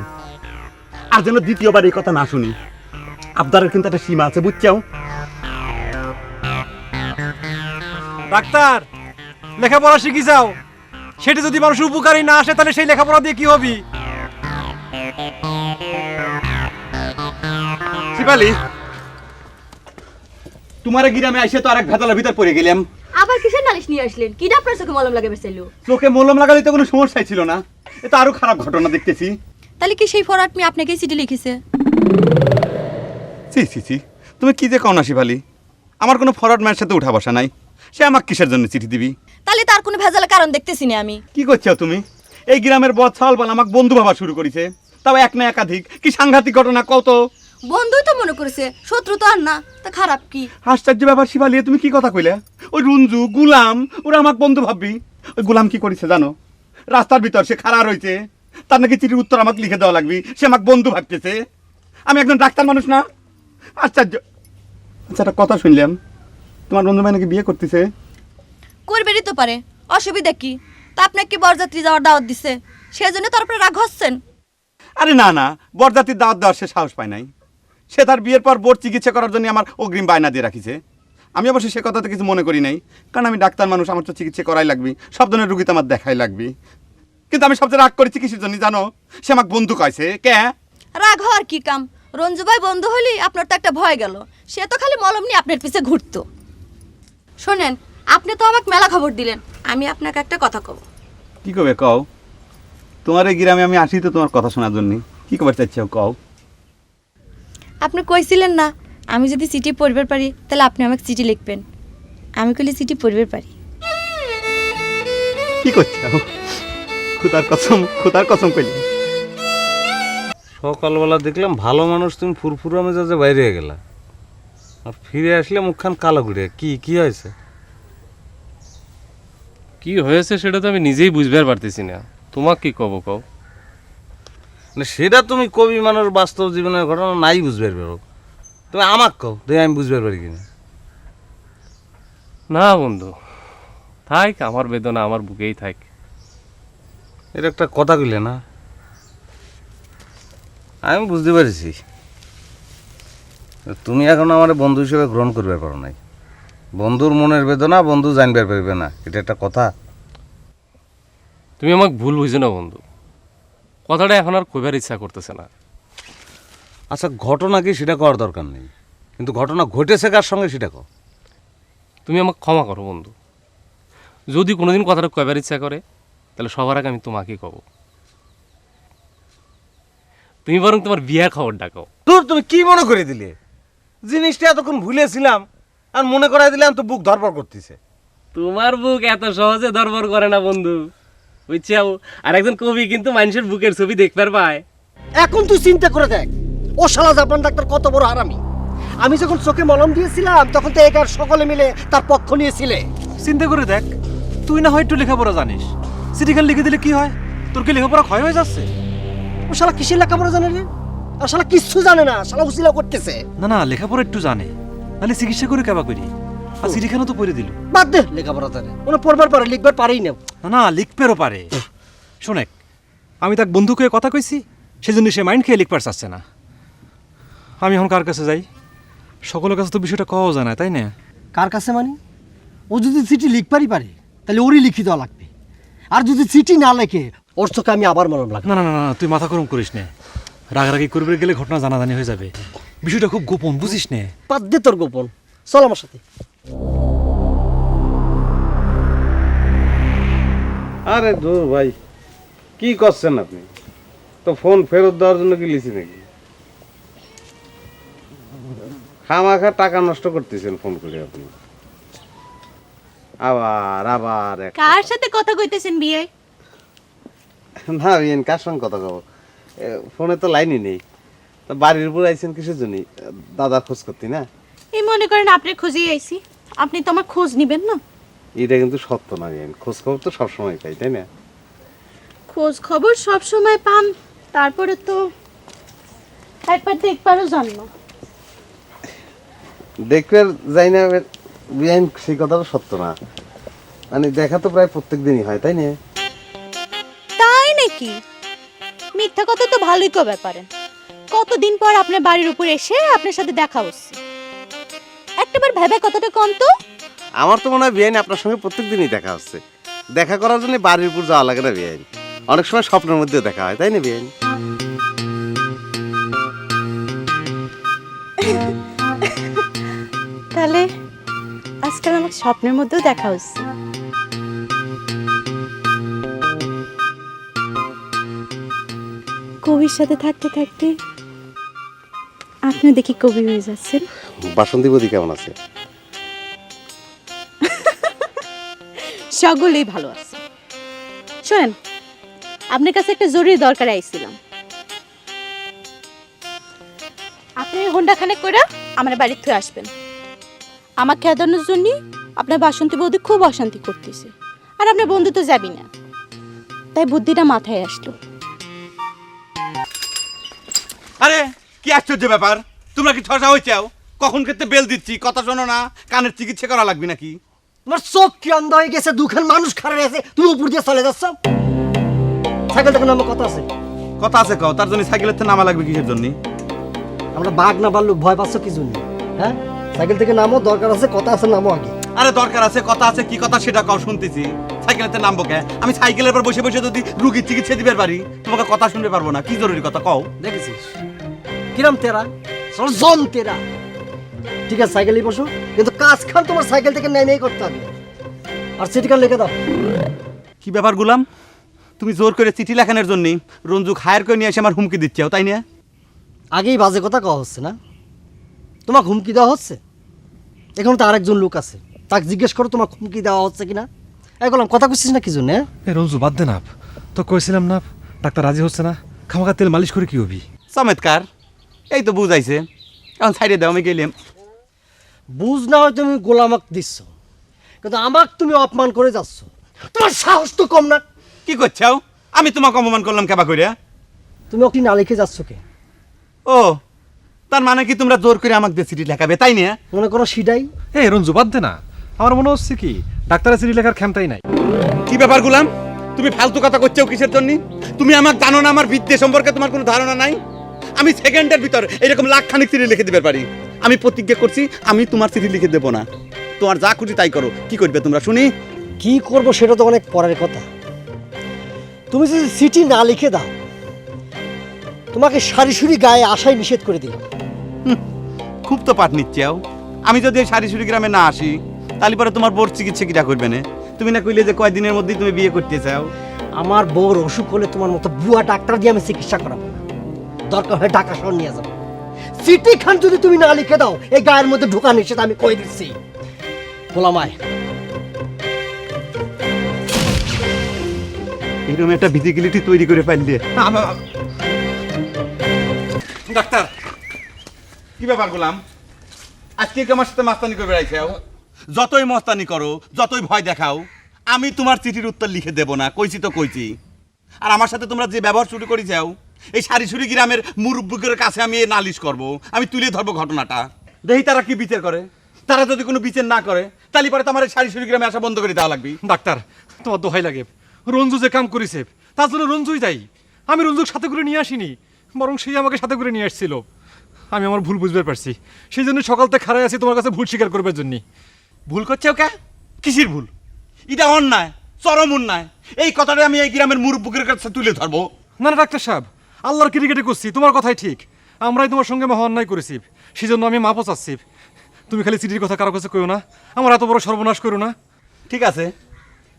আর যেন দ্বিতীয়বার এই কথা না শুনি। আবদারের কিন্তু একটা সীমা আছে, বুঝছো? ডাক্তার, লেখাপড়া শিখি যাও, সেটা যদি মানুষের উপকারী না আসে তাহলে সেই লেখাপড়া দিয়ে কি হবি? শিপালি, তোমার গ্রামে আইসে তো আরেক ভেতালের ভিতর পড়ে গেলাম। আবার কিসের নালিশ নিয়ে আসলেন? কি আপনার চোখে মলম লাগে বেসাইলো? চোখে মলম লাগালে তো কোনো সমস্যাই ছিল না, এ তো আরো খারাপ ঘটনা দেখতেছি। তাহলে কি সেই ফরওয়ার্ড মেয়ে আপনাকেই চিঠি লিখেছে? সি সি সি, তুমি কি যে কও না শিপালি, আমার কোনো ফরওয়ার্ড ম্যানের সাথে উঠা বসা নাই, সে আমাকে কিসের জন্য চিঠি দিবি? তাহলে তার কোনো ভেজালের কারণ দেখতেছি না আমি। কি করছো তুমি? এই গ্রামের বৎসল বল আমাকে বন্ধু ভাবা শুরু করেছে, তাও এক না একাধিক। কি সাংঘাতিক ঘটনা কত! বন্ধুই তো মনে করেছে, শত্রু তো আর না, তা খারাপ কি? আশ্চর্য ব্যাপার শিবালি, তুমি কি কথা কইলে? ওই রুঞ্জু গুলাম ওরা আমাকে বন্ধু ভাববি? ওই গুলাম কি করেছে জানো? রাস্তার ভিতর সে খাড়া রয়েছে, তার নাকি চিঠির উত্তর আমাকে লিখে দেওয়া লাগবে, সে আমাকে বন্ধু ভাবতেছে। আমি একজন ডাক্তার মানুষ না? আশ্চর্য। আচ্ছা, একটা কথা শুনলাম, তোমার বন্ধু ভাই নাকি বিয়ে করতেছে? করবেরই তো পারে, অসুবিধা কি? তা আপনাকে কি বরযাত্রী যাওয়ার দাওয়াত দিছে, সেজন্য তার উপরে রাগ হচ্ছেন? আরে না না, বরযাত্রীর দাওয়াত দেওয়ার সে সাহস পায় নাই। সে তার বিয়ের পর বোর চিকিৎসা করার জন্য আমার অগ্রিম বায়না দিয়ে রাখিছে। আমি অবশ্যই সে কথাতে কিছু মনে করি নাই, কারণ আমি ডাক্তার মানুষ, আমার তো চিকিৎসা করাই লাগবে, সব ধরনের রুগী তো আমার দেখাই লাগবে। কিন্তু আমি সবচেয়ে রাগ করেছি কিসের জন্য জানো? সে আমাকে বন্ধু কয়েছে। কে? রাগ হওয়ার কি কাম? রঞ্জু ভাই বন্ধু হলি আপনার তো একটা ভয় গেল, সে তো খালি মলম নিয়ে আপনার পিছে ঘুরতো। শোনেন, আপনি তো আমাকে মেলা খবর দিলেন, আমি আপনাকে একটা কথা কব। কি কবে কও? তোমার এই গ্রামে আমি আসি তো তোমার কথা শোনার জন্য। কি খবর চাইছো কও? আপনি কইছিলেন না আমি যদি চিঠি পড়বার পারি তাহলে আপনি আমাকে চিঠি লিখবেন। আমি কইলে চিঠি পড়বার পারি। কি করছো? খুদার কসম কইলি। সকালবেলা দেখলাম ভালো মানুষ, তুমি ফুরফুরা মেজাজে বাইরে গেলা, আর ফিরে আসলে মুখখান কালো করে। কি হয়েছে? কি হয়েছে সেটা তো আমি নিজেই বুঝবার পারতেছি না, তোমাক কি কব কও? মানে সেটা তুমি কবি মানুষ, বাস্তব জীবনের ঘটনা নাই বুঝবার পারো, তুমি আমাকে কও, দেখি আমি বুঝবার পারি কিনা। না বন্ধু, থাক, আমার বেদনা আমার বুকেই থাক। এটা একটা কথা কইলে না, আমি বুঝতে পারছি তুমি এখন আমার বন্ধু হিসেবে গ্রহণ করবে পারো নাই। বন্ধুর মনের বেদনা বন্ধু জানবার পারবে না, এটা একটা কথা। তুমি আমাকে ভুল বুঝো না বন্ধু, কথাটা এখন আর কইবার ইচ্ছা করতেছে না। আচ্ছা, ঘটনা কি সেটা করার দরকার নেই, কিন্তু ঘটনা ঘটেছে কার সঙ্গে সেটা কও। তুমি আমাকে ক্ষমা করো বন্ধু, যদি কোনোদিন কথাটা কইবার ইচ্ছা করে তাহলে সবার আগে আমি তোমাকেই কব। তুমি বরং তোমার বিয়ার খবর ডাকো। তোর তুমি কি মনে করে দিলে? জিনিসটা এতক্ষণ ভুলেছিলাম আর মনে করাই দিলাম, তো বুক ধরপড় করতেছে। তোমার বুক এত সহজে দরবার করে না বন্ধু, বুঝছাও? আর একজন কবি কিন্তু মানুষের বুকের ছবি দেখবার পায়। এখন তুই চিন্তা করে দেখ, ও শালা জাপান ডাক্তার কত বড় হারামি। আমি যখন চোখে মলম দিয়েছিলাম তখন তো একার সকলে মিলে তার পক্ষ নিয়েছিলে। চিন্তা করে দেখ, তুই না হয় একটু লেখাপড়া জানিস, চিঠিখান লিখে দিলে কি হয়? তোর কি লেখাপড়া ক্ষয় হয়ে যাচ্ছে? ও শালা কিসের লেখাপড়া জানে রে? আর শালা কিচ্ছু জানে না, শালা উচিলা করতেছে। না লেখাপড়া একটু জানে, নাহলে চিকিৎসা করে কেবা করি। আর চিঠিখানা তো পড়ে দিল। বাদ দে লেখাপড়া জানে, ওনা পড়বার পারে, লিখবার পারেই না। না লিখবেরও পারে। শোনেক, আমি তাক বন্ধুকে কথা কইছি, সেজন্য সে মাইন্ড খেয়ে লিখবার চাচ্ছে না। আমি এখন কার কাছে যাই? সকলের কাছে তো বিষয়টা কওয়া যায় না, তাই না? কার কাছে মানে? ও যদি চিঠি লিখবারই পারে তাহলে ওরই লিখে দেওয়া লাগবে, আর যদি চিঠি না লেখে ওর চোখে আমি আবার মলম লাগবে। না তুই মাথা গরম করিস নে, রাগারাগি করবে গেলে ঘটনা জানাজানি হয়ে যাবে। বিষয়টা খুব গোপন, বুঝিস নে? বাদ দে তোর গোপন, চল আমার সাথে। আরে দূর ভাই, কি করছেন আপনি? তো ফোন ফেরত দেওয়ার জন্য কি লিখি নাকি? খামাখা টাকা নষ্ট করতেছেন ফোন করে আপনি। আবার আবার কার সাথে কথা কইতেছেন বিয়ে? না বিয়েন কার সঙ্গে কথা কব, ফোনে তো লাইনই নেই। তা বাড়ির উপর আইছেন কিসের জন্য? দাদার খোঁজ করতি না? এই মনে করেন আপনার খোঁজেই আইছি, আপনি তো আমার খোঁজ নিবেন না? এটা কিন্তু সত্য না বিয়েন, খোঁজ খবর তো সবসময় পাই, তাই না? খোঁজ খবর সব সময় পান, তারপরে তো একবার দেখবারও জন্ম। দেখবে যাই না বিয়েন, সেই কথাটা সত্য না। মানে দেখা তো প্রায় প্রত্যেক দিনই হয়, তাই না? তাই নাকি? মিথ্যা কথা তো ভালোই কবে পারেন। কতদিন পর আপনার বাড়ির উপর এসে আপনার সাথে দেখা হচ্ছে, একটাবার ভেবে কথাটা কম তো। আমার তো মনে হয় বিয়েন আপনার সঙ্গে প্রত্যেক দিনই দেখা হচ্ছে। দেখা করার জন্য বাড়ির উপর যাওয়া লাগে না বিয়েন, অনেক সময় স্বপ্নের মধ্যেও দেখা হয়, তাই না বিয়েন? তাহলে আজকাল আমার স্বপ্নের মধ্যেও দেখা হচ্ছে। কবির সাথে থাকতে থাকতে আপনিও দেখি কবি হয়ে যাচ্ছেন। বাসন্তী বদি কেমন আছে? সকলেই ভালো আছে। শোনেন, আপনার কাছে একটা জরুরি দরকার আইছিলাম। আপনি হোন্ডা খানেক করে আমার বাড়ির থেকে আসবেন। আমার খেদানোর জন্য আপনার বাসন্তী বৌদি খুব অশান্তি করতেছে, আর আপনার বন্ধু তো যাবি না, তাই বুদ্ধিটা মাথায় আসলো। আরে কি আশ্চর্য ব্যাপার, তোমরা কি ঠসা হয়েছাও? কখন ক্ষেত্রে বেল দিচ্ছি, কথা শোনো না? কানের চিকিৎসা করা লাগবে নাকি? তোমার চোখ কি অন্ধ হয়ে গেছে? দুখান মানুষ খাড়া আছে, তুমি উপর দিয়ে চলে যাচ্ছ। সাইকেল থেকে নামো, কথা আছে। কথা আছে কও, তার জন্য সাইকেলের থেকে নামা লাগবে কিসের জন্য? আমরা বাঘ না বাল্লুক, ভয় পাচ্ছ কি জন্য? হ্যাঁ, সাইকেল থেকে নামো, দরকার আছে, কথা আছে, নামো আগে। আরে দরকার আছে, কথা আছে, কি কথা সেটা কও, শুনতেছি। সাইকেলেতে নামবো কে? আমি সাইকেলের পর বসে বসে যদি রুগীর চিকিৎসা দিবার পারি, তোমাকে কথা শুনতে পারবো না? কি জরুরি কথা কও। দেখেছিস কিরম তেরা, জন তেরা। ঠিক আছে, সাইকেলে বসো, কিন্তু কাজ খান তোমার সাইকেল থেকে নেমেই করতে হবে। আর চিঠি কার্ড লিখে দাও। কি ব্যাপার গুলাম, তুমি জোর করে চিঠি লেখানোর জন্য রঞ্জু হায়ার করে নিয়ে এসে আমার হুমকি দিচ্ছাও, তাই না? আগেই বাজে কথা কওয়া হচ্ছে না? তোমাকে হুমকি দেওয়া হচ্ছে? এখন তো আরেকজন লোক আছে, তাকে জিজ্ঞেস করো তোমার হুমকি দেওয়া হচ্ছে কিনা। এগুলো কথা কইছিস না কি জন্য? এ রঞ্জু বাদ দে না, তো কইছিলাম না ডাক্তার রাজি হচ্ছে না, খামাখা তেল মালিশ করে কি হবি? চমৎকার, এই তো বুঝাইছে, এখন সাইডে দাও, আমি গেলাম। বুঝ না হয় তুমি গোলামাক দিচ্ছ, কিন্তু আমাকে তুমি অপমান করে যাচ্ছ। তোমার সাহস তো কম না। কি করছাও? আমি তোমাকে অপমান করলাম কেবা করে? তুমি ওকে না লিখে যাচ্ছ কে? ও, তার মানে কি তোমরা জোর করে আমাকে দিয়ে চিঠি লেখাবে, তাই না? মনে করো সিটাই। এ রঞ্জু বাদ দে না, আমার মনে হচ্ছে কি ডাক্তারের চিঠি লেখার ক্ষমতাই নাই। কি ব্যাপার গুলাম, তুমি ফালতু কথা করছো কিসের জন্য? তুমি আমাকে জানো না, আমার বিদ্যে সম্পর্কে তোমার কোনো ধারণা নাই? আমি সেকেন্ডের ভিতর এরকম লাখখানিক চিঠি লিখে দিতে পারি। আমি প্রতিজ্ঞা করছি, আমি তোমার চিঠি লিখে দেবো না। তোমার যা খুশি তাই করো। কি করবে তোমরা শুনি? কি করবো সেটা তো অনেক পরের কথা। তুমি যদি চিঠি না লিখে দাও, তোমাকে সারিসুরি গায়ে আসাই নিষেধ করে দিলাম। খুব তো পাট নিচ্ছাও। আমি যদি এই সারিসুরি গ্রামে না আসি, তাহলে পরে তোমার বোর চিকিৎসা কিটা করবে না? তুমি না কইলে যে কয়দিনের মধ্যেই তুমি বিয়ে করতে চাও। আমার বউর অসুখ হলে তোমার মতো বুয়া ডাক্তার দিয়ে আমি চিকিৎসা করাবো না, দরকার হয় ঢাকা শহর নিয়ে যাবো। চিঠি খান যদি তুমি না লিখে দাও, এই গায়ের মধ্যে ঢোকা নিষেধ, আমি কই দিচ্ছি। গোলামায় এরকম একটা ভিজিবিলিটি তৈরি করে পাইলে। ডাক্তার, কি ব্যাপার গোলাম, আজকে কি আমার সাথে মাস্তানি করে বেড়াইছাও? যতই মস্তানি করো, যতই ভয় দেখাও, আমি তোমার চিঠির উত্তর লিখে দেব না, কইছি তো কইছি। আর আমার সাথে তোমরা যে ব্যবহার শুরু করে যাও, এই সারিসুরি গ্রামের মুরব্বীদের কাছে আমি এ নালিশ করব, আমি তুলে ধরবো ঘটনাটা। দেখি তারা কি বিচার করে। তারা যদি কোনো বিচার না করে, তাহলে পরে তো আমার এই সারিসুরি গ্রামে আসা বন্ধ করে দেওয়া লাগবে। ডাক্তার তোমার দোহাই লাগে, রঞ্জু যে কাম করেছে তার জন্য রঞ্জুই যাই। আমি রঞ্জুকে সাথে করে নিয়ে আসিনি, বরং সেই আমাকে সাথে করে নিয়ে আসছিল। আমি আমার ভুল বুঝতে পারছি, সেই জন্য সকাল থেকে খাড়াই আছি তোমার কাছে ভুল স্বীকার করবার জন্য। ভুল করছে ওকে? কিসির ভুল? এটা অন্যায়, চরম অন্যায়। এই কথাটা আমি এই গ্রামের মুরব্বীদের কাছে তুলে ধরবো। না না ডাক্তার সাহেব, আল্লাহর ক্রিকেটে করছি, তোমার কথাই ঠিক। আমরাই তোমার সঙ্গে মহা অন্যায় করেছি, সেই জন্য আমি মাপও চাচ্ছি। তুমি খালি চিঠির কথা কারো কাছে কইও না, আমার এত বড় সর্বনাশ করো না। ঠিক আছে,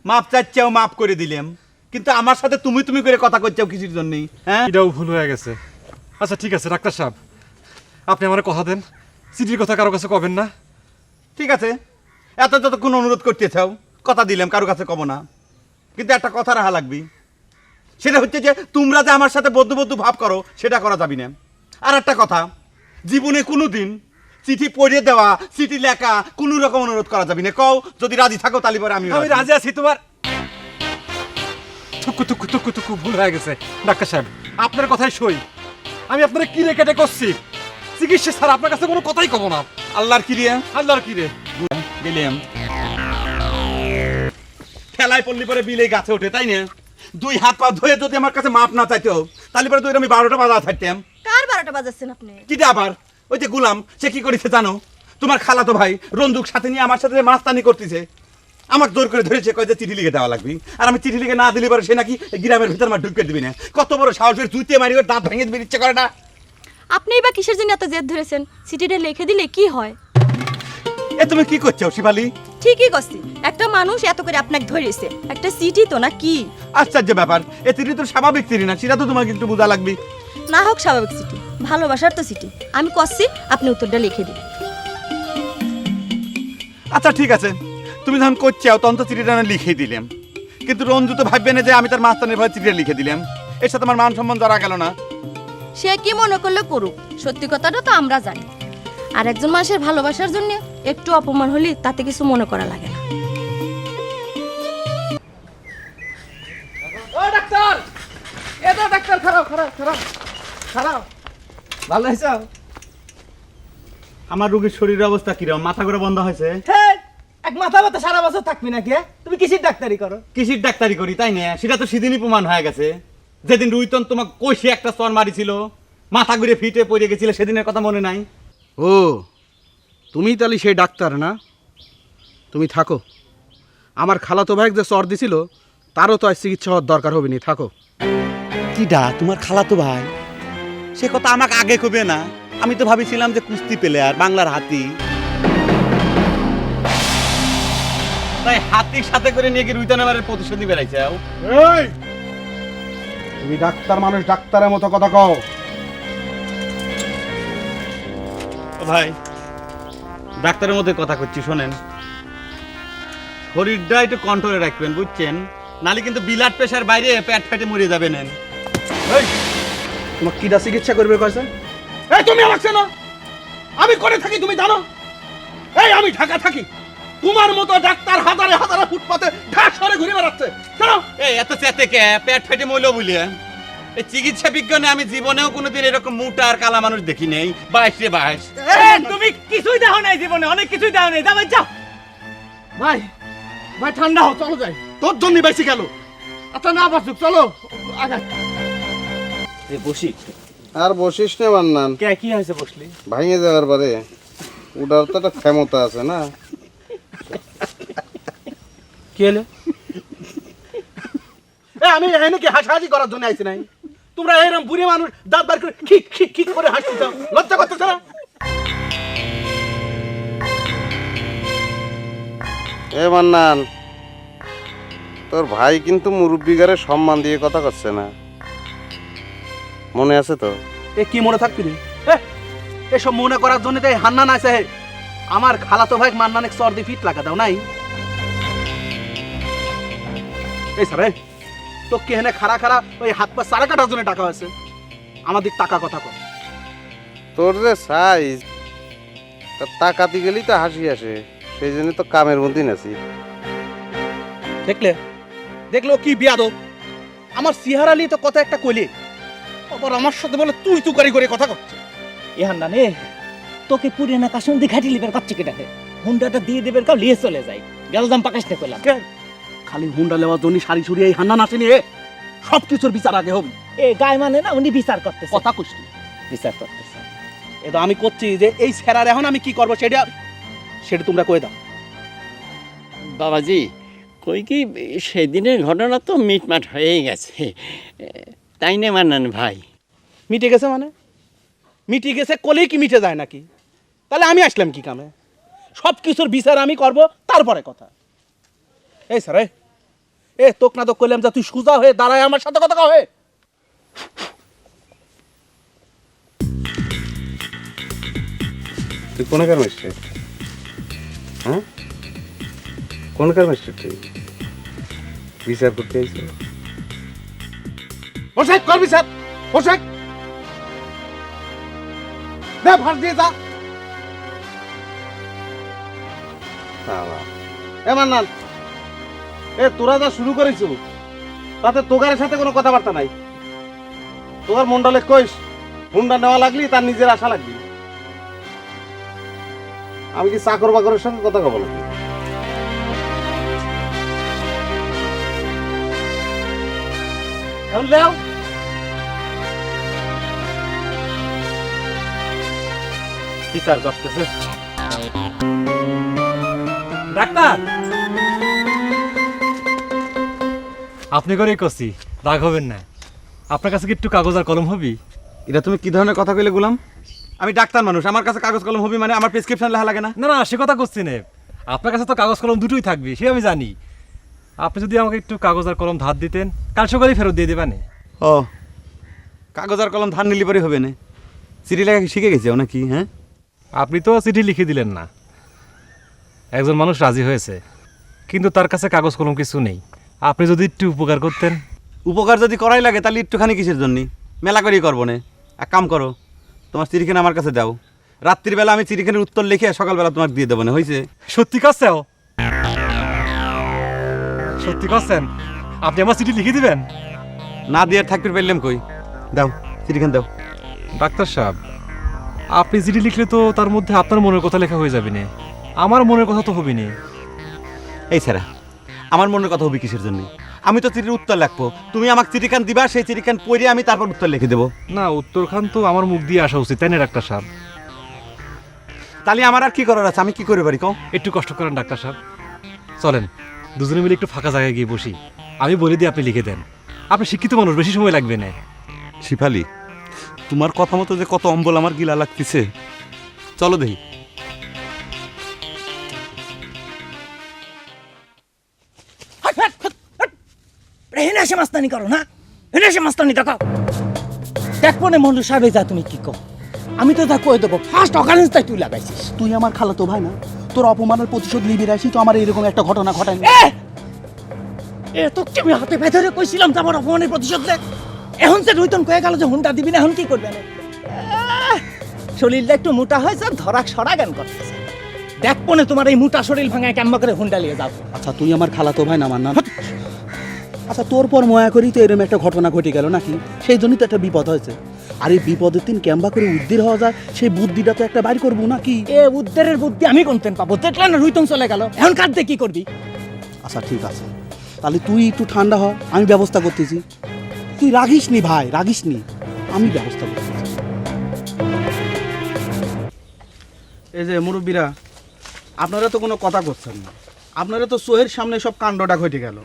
মাপ চাচ্ছাও, মাপ করে দিলাম, কিন্তু আমার সাথে তুমি তুমি করে কথা করছাও কিসের জন্যই? হ্যাঁ, এটাও ভুল হয়ে গেছে। আচ্ছা ঠিক আছে ডাক্তার সাহেব, আপনি আমার কথা দেন, চিঠির কথা কারো কাছে কবেন না। ঠিক আছে, এত যতক্ষণ অনুরোধ করতে চাও, কথা দিলাম কারো কাছে কব না, কিন্তু একটা কথা রাখা লাগবি, সেটা হচ্ছে যে তোমরা যে আমার সাথে বদ্ধ বদ্ধ ভাব করো সেটা করা যাবি না। আর একটা কথা, জীবনে কোনো দিন চিঠি পড়িয়ে দেওয়া, চিঠি লেখা কোনো রকম অনুরোধ করা যাবি না। কও যদি রাজি থাকো তাহলে পরে আমি আমি রাজি আছি। তোমার টুকু ভুল হয়ে গেছে ডাক্তার সাহেব, আপনার কথাই সই। আমি আপনার কি রে কেটে করছি, চিকিৎসা স্যার আপনার কাছে কোনো কথাই কব না। আল্লাহর কি রে, আল্লাহর কি রে, গেলাম খেলায় পড়লি পরে বিলে গাছে ওঠে, তাই না? দুই হাত পা ধুয়ে যদি আমার কাছে মাপ না চাইতো তাহলে পরে তুই আমি 12টা বাজা থাকতাম। কার 12টা বাজাচ্ছেন আপনি? কিটা আবার ওই যে গুলাম, সে কি করেছে জানো? তোমার খালাতো ভাই রন্দুক সাথে নিয়ে আমার সাথে মাস্তানি করতেছে, আমাকে জোর করে ধরেছে, কয় যে চিঠি লিখে দেওয়া লাগবে। আর আমি চিঠি লিখে না দিলে পরে সে নাকি গ্রামের ভিতর আমার ঢুকে দিবি না। কত বড় সাহসের, জুইতে মারি ওর দাঁত ভেঙে দিতে ইচ্ছে করে না? আপনিই বা কিসের জন্য এত জেদ ধরেছেন? চিঠিটা লিখে দিলে কি হয়? এ তুমি কি করছো শিবালি? ঠিকই করছি, একটা মানুষ এত করে আপনাকে ধরেছে, একটা চিঠি তো না কি? আশ্চর্য ব্যাপার, এ চিঠি তো স্বাভাবিক চিঠি না, সেটা তো তোমাকে একটু বোঝা লাগবে। না হোক স্বাভাবিক চিঠি, ভালোবাসার তো চিঠি। আমি করছি, আপনি উত্তরটা লিখে দিন। আচ্ছা ঠিক আছে, তুমি যখন করছো তখন তো চিঠিটা আমি লিখে দিলাম, কিন্তু রঞ্জু তো ভাববে না যে আমি তার মাস্তানের ভয়ে চিঠিটা লিখে দিলাম। এর সাথে আমার মান সম্মান জড়া গেল না? সে কি মনে করলে করুক, সত্যি কথাটা তো আমরা জানি। আর একজন মানুষের ভালোবাসার জন্য একটু অপমান হলে তাতে কিছু মনে করা লাগে না। ও ডাক্তার, এ তো ডাক্তার, খারাপ খারাপ খারাপ খারাপ। ভালো হয়েছ? আমার রোগীর শরীরের অবস্থা কিরকম? মাথা করে বন্ধ হয়েছে? হ্যাঁ, এক মাথা ব্যথা সারা বছর থাকবি নাকি? তুমি কিসির ডাক্তারি করো? কিসির ডাক্তারি করি তাই না? সেটা তো সেদিনই প্রমাণ হয়ে গেছে, যেদিন রুইতন তোমাকে কষে একটা চর মারিছিল, মাথা ঘুরে ফিটে পড়ে গেছিলে, সেদিনের কথা মনে নাই? ও তুমি তাহলে সেই ডাক্তার না? তুমি থাকো, আমার খালাতো ভাই যে চর দিছিল তারও তো আজ চিকিৎসা হওয়ার দরকার হবে নি, থাকো। কিডা তোমার খালাতো ভাই? সে কথা আমাকে আগে কবে না? আমি তো ভাবিছিলাম যে কুস্তি প্লেয়ার, বাংলার হাতি। তাই হাতির সাথে করে নিয়ে গিয়ে রুইতন আমার প্রতিশোধ নিয়ে বেড়াইছাও। তুমি ডাক্তার মানুষ, ডাক্তারের মতো কথা কও। ভাই ডাক্তারের মধ্যে কথা করছি, শোনেন, শরীরটা একটু কন্ট্রোলে রাখবেন বুঝছেন, নালে কিন্তু ব্লাড প্রেশার বাইরে পেট ফেটে মরে যাবেন। তোমার কিডা চিকিৎসা করবে কয়েছে? এই তুমি আমাকে না, আমি করে থাকি তুমি জানো? এই আমি ঢাকা থাকি, তোমার মতো ডাক্তার হাজারে হাজারে ফুটপাতে ঢাক সরে ঘুরে বেড়াচ্ছে কেন? এই এত চেতে কে পেট ফেটে মইলো বলিয়ে? এই চিকিৎসা বিজ্ঞানে আমি জীবনেও কোনোদিন এরকম মোটা আর কালা মানুষ দেখি নেই। 22 রে 22। তুমি কিছুই দেখো নাই জীবনে, অনেক কিছুই দেখো নাই। যাও ভাই, যাও ভাই, ভাই ঠান্ডা হও, চলো যাই। তোর জন্য বেশি গেল। আচ্ছা না বাসুক, চলো আগা। বসি। আর বসিস না মান্নান, কে কি হয়েছে বসলি? ভাঙে যাওয়ার পরে ওটার তো একটা ক্ষমতা আছে না? কি হলো? আমি এখানে কি হাসাহাসি করার জন্য আইছি নাই? তোমরা এরকম বুড়ি মানুষ দাঁত বার করে খিক খিক খিক করে হাসতে চাও, লজ্জা করতেছ না? এ মান্নান, তোর ভাই কিন্তু মুরব্বিগারে সম্মান দিয়ে কথা করছে না, মনে আছে তো? এ কি মনে থাকবি রে? এসব মনে করার জন্য তো এই হান্নান আছে। আমার খালাতো ভাই মান্নানে সর্দি ফিট লাগা দাও নাই? এই স্যার, তো কে হেনে খাড়া খাড়া ওই হাত পা সারা কাটার জন্য টাকা আছে? আমাদের টাকা কথা কর। তোর যে সাইজ, তার তাকাতি গেলেই তো হাসি আসে, সেই জন্য তো কামের মধ্যে আছি। দেখলে দেখলো কি বিয়াদব, আমার সিহার আলী তো কথা একটা কইলে আবার আমার সাথে বলে তুই তুকারি করে কথা করছে। ইহান না নে, তোকে পুরে না কাশুন দিয়ে ঘাটি লিবার কাচ্চে কেটাকে হুন্ডাটা দিয়ে দেবের কাউ লিয়ে চলে যায়। গেলদাম পাকাশ নে কইলাম। খালি হুন্ডা লেওয়ার জন্য সারি সুরি এই হান্নান আসেনি, সব কিছুর বিচার আগে হবে। এ গায় মানে না, উনি বিচার করতেছে। কথা কইস তুই, বিচার করতেছে। এটা আমি করছি যে এই ছেড়ার এখন আমি কি করবো সেটা সেটা তোমরা কয়ে দাও। বাবাজি, কই কি সেদিনের ঘটনা তো মিটমাট হয়েই গেছে, তাই না মান্নান ভাই? মিটে গেছে মানে? মিটে গেছে কলেই কি মিটে যায় নাকি? তাহলে আমি আসলাম কি কামে? সব কিছুর বিচার আমি করব, তারপরে কথা। এই স্যার, এ তোক না তো কইলাম যে তুই সুজা হয়ে দাঁড়ায় আমার সাথে কথা কহে। তুই কোনে কেন এসছে? হ্যাঁ, কোনকার মাস্টার ঠিক বিচার করতে আইছে পোশাক করবি স্যার পোশাক দে ভার দিয়ে যা এ মান্নান এ তোরা যা শুরু করেছ তাতে তোগারের সাথে কোনো কথাবার্তা নাই তোগার মন্ডলে কইস হুন্ডা নেওয়া লাগলি তার নিজের আশা লাগলি আমি কি চাকর বাকরের সঙ্গে কথা কব নাকি এখন যাও বিচার করতেছে ডাক্তার আপনি করেই করছি রাগ হবেন না আপনার কাছে কি একটু কাগজ আর কলম হবি? এটা তুমি কি ধরনের কথা কইলে গুলাম? আমি ডাক্তার মানুষ, আমার কাছে কাগজ কলম হবি মানে আমার প্রেসক্রিপশন লেখা লাগে না? না না সে কথা করছি না, আপনার কাছে তো কাগজ কলম দুটোই থাকবে সে আমি জানি। আপনি যদি আমাকে একটু কাগজ আর কলম ধার দিতেন কাল সকালেই ফেরত দিয়ে দেবেন। ও কাগজ আর কলম ধার নিলি পরে হবে না? চিঠি লেখা কি শিখে গেছে নাকি? হ্যাঁ আপনি তো চিঠি লিখে দিলেন না, একজন মানুষ রাজি হয়েছে কিন্তু তার কাছে কাগজ কলম কিছু নেই। আপনি যদি একটু উপকার করতেন। উপকার যদি করাই লাগে তাহলে একটুখানি কিসের জন্য? মেলা করেই করবো না। এক কাম করো, তোমার চিঠিখানা আমার কাছে দাও, রাত্রির বেলা আমি চিঠিখানের উত্তর লিখে সকালবেলা তোমাকে দিয়ে দেবো না, হয়েছে? সত্যি করছেও? সত্যি করছেন? আপনি আমার চিঠি লিখে দিবেন? না দিয়ে থাকতে পারলাম কই, দাও চিঠিখান দাও। ডাক্তার সাহেব আপনি চিঠি লিখলে তো তার মধ্যে আপনার মনের কথা লেখা হয়ে যাবে না, আমার মনের কথা তো হবে না। এই ছাড়া আমার মনের কথা হবি কিসের জন্য? আমি তো চিঠির উত্তর লিখবো, তুমি আমাকে চিঠিখান দিবা, সেই চিঠিখান পড়ে আমি তারপর উত্তর লিখে দেবো। না উত্তরখান তো আমার মুখ দিয়ে আসা উচিত তাই না ডাক্তার সাহেব? তাহলে আমার আর কি করার আছে? আমি কি করে পারি কও? একটু কষ্ট করেন ডাক্তার সাহেব, চলেন দুজনে মিলে একটু ফাঁকা জায়গায় গিয়ে বসি, আমি বলে দিই আপনি লিখে দেন। আপনি শিক্ষিত মানুষ, বেশি সময় লাগবে না। শিফালি তোমার কথা মতো যে কত অম্বল আমার গিলা লাগতেছে, চলো দেখি। হেনে এসে মাস্তানি করো না, হেনে এসে মাস্তানি দেখাও। দেখবো না মন্ডল সাহেব যা তুমি কি কও, আমি তো তা কয়ে দেবো ফার্স্ট অকারেন্সটাই তুই লাগাইছিস। তুই আমার খালাতো ভাই না, তোর অপমানের প্রতিশোধ নিবি রাখি তো আমার এরকম একটা ঘটনা ঘটায়নি। এ তোকে আমি হাতে ভেতরে কইছিলাম তো আমার অপমানের প্রতিশোধ নে। এখন যে রুইতন কয়ে গেল যে হুন্ডা দিবি না, এখন কি করবে না? শরীরটা একটু মোটা হয়েছে, ধরাক সরা জ্ঞান করতেছে। দেখবো না তোমার এই মোটা শরীর ভাঙায় কেমন করে হুন্ডা নিয়ে যাবো। আচ্ছা তুই আমার খালাতো ভাই না মান্নান? আচ্ছা তোর পর ময়া করি তো এরকম একটা ঘটনা ঘটে গেল নাকি, সেই জন্যই তো একটা বিপদ হয়েছে। আর এই বিপদের দিন কেমবা করে উদ্ধার হওয়া যায় সেই বুদ্ধিটা তো একটা বাইর করবো নাকি? এ উদ্ধারের বুদ্ধি আমি কোনতেন পাবো? দেখলে না রুইতন চলে গেল, এখন কাঁদতে কি করবি? আচ্ছা ঠিক আছে, তাহলে তুই একটু ঠান্ডা হ, আমি ব্যবস্থা করতেছি। তুই রাগিস নি ভাই, রাগিস নি, আমি ব্যবস্থা করতেছি। এই যে মুরব্বীরা, আপনারা তো কোনো কথা করছেন না, আপনারা তো চোখের সামনে সব কাণ্ডটা ঘটে গেল,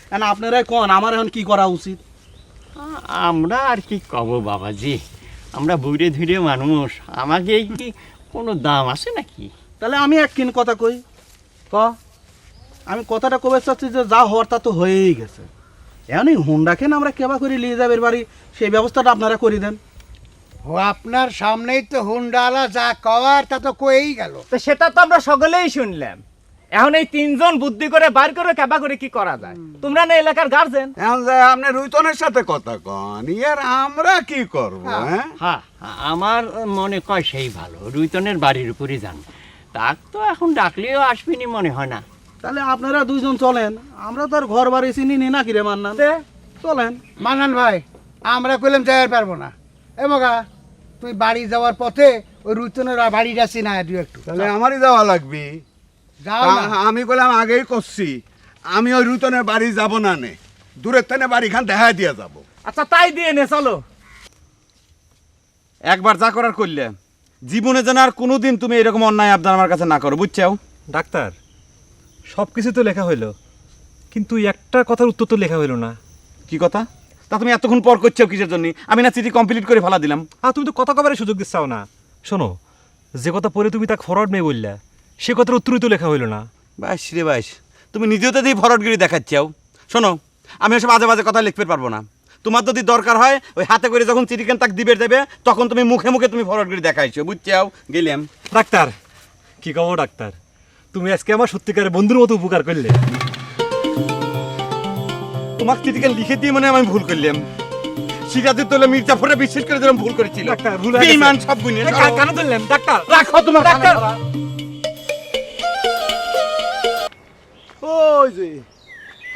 কেন আপনারাই কোন আমার এখন কি করা উচিত? আমরা আর কি কব বাবাজি, আমরা বুড়ে ধুড়ে মানুষ, আমাকে কি কোনো দাম আছে নাকি? তাহলে আমি একদিন কথা কই, আমি কথাটা কবে চাচ্ছি যে যা হওয়ার তা তো হয়েই গেছে। এখন এই হুন্ডাকে আমরা কেবা করে নিয়ে যাবে বাড়ি, সেই ব্যবস্থাটা আপনারা করে দেন। ও আপনার সামনেই তো হুন্ডালা যা কওয়ার তা তো কয়েই গেল। তো সেটা তো আমরা সকলেই শুনলাম। এখন এই তিনজন বুদ্ধি করে বার করে কেবা করে কি করা যায়? তোমরা না এলাকার গার্জেন, এখন যে আপনি রুইতনের সাথে কথা কন, ইয়ার আমরা কি করব? হ্যাঁ হ্যাঁ আমার মনে কয় সেই ভালো, রুইতনের বাড়ির উপরই যান, তাক তো এখন ডাকলেও আসবিনি মনে হয় না। তাহলে আপনারা দুইজন চলেন, আমরা তো আর ঘর বাড়ি চিনি নি নাকি রে মান্নান? চলেন। মানান ভাই, আমরা কইলাম যাইতে পারবো না। এ মগা, তুই বাড়ি যাওয়ার পথে ওই রুইতনের বাড়িটা চিনা তুই একটু। তাহলে আমারই যাওয়া লাগবে। যাও না। আমি কইলাম আগেই করছি, আমি ওই রুইতনের বাড়ি যাব না নে, দূরের থেকে বাড়ি খান দেখা দিয়ে যাব। আচ্ছা তাই দিয়ে নে, চলো। একবার যা করার করলে জীবনে যেন আর কোনোদিন তুমি এরকম অন্যায় আবদার আমার কাছে না করো, বুঝছাও? ডাক্তার সব কিছু তো লেখা হইলো কিন্তু একটা কথার উত্তর তো লেখা হইলো না। কি কথা? তা তুমি এতক্ষণ পর করছো কিসের জন্য? আমি না চিঠি কমপ্লিট করে ফেলা দিলাম। তুমি তো কথা কবারের সুযোগ দিচ্ছাও না। শোনো, যে কথা পরে তুমি তাকে ফরওয়ার্ড মেয়ে বললা সে কথার উত্তরই তো লেখা হইলো না। বাইশ রে বাইশ, তুমি নিজেও তো দিয়ে ফরওয়ার্ডগিরি দেখাচ্ছাও। শোনো, আমি ওসব আজে বাজে কথা লিখতে পারবো না। তোমার যদি দরকার হয় ওই হাতে করে যখন চিঠিখান তাক দিবে দেবে তখন তুমি মুখে মুখে তুমি ফরওয়ার্ডগিরি দেখাইছো, বুঝছাও? গেলাম। ডাক্তার কি কব ডাক্তার, তুমি আজকে আমার সত্যিকারের বন্ধুর মতো উপকার করলে। তোমাকে চিঠিকে লিখে দিয়ে মনে হয় আমি ভুল করলাম। সিরাজের তোলে মির্জাফরে বিশ্বাস করে দিলাম ভুল করেছিল। ডাক্তার, ভুল হয়ে গেছে। বেঈমান সব গুণে কেন ধরলেন ডাক্তার? রাখো তোমার ডাক্তার। ওই যে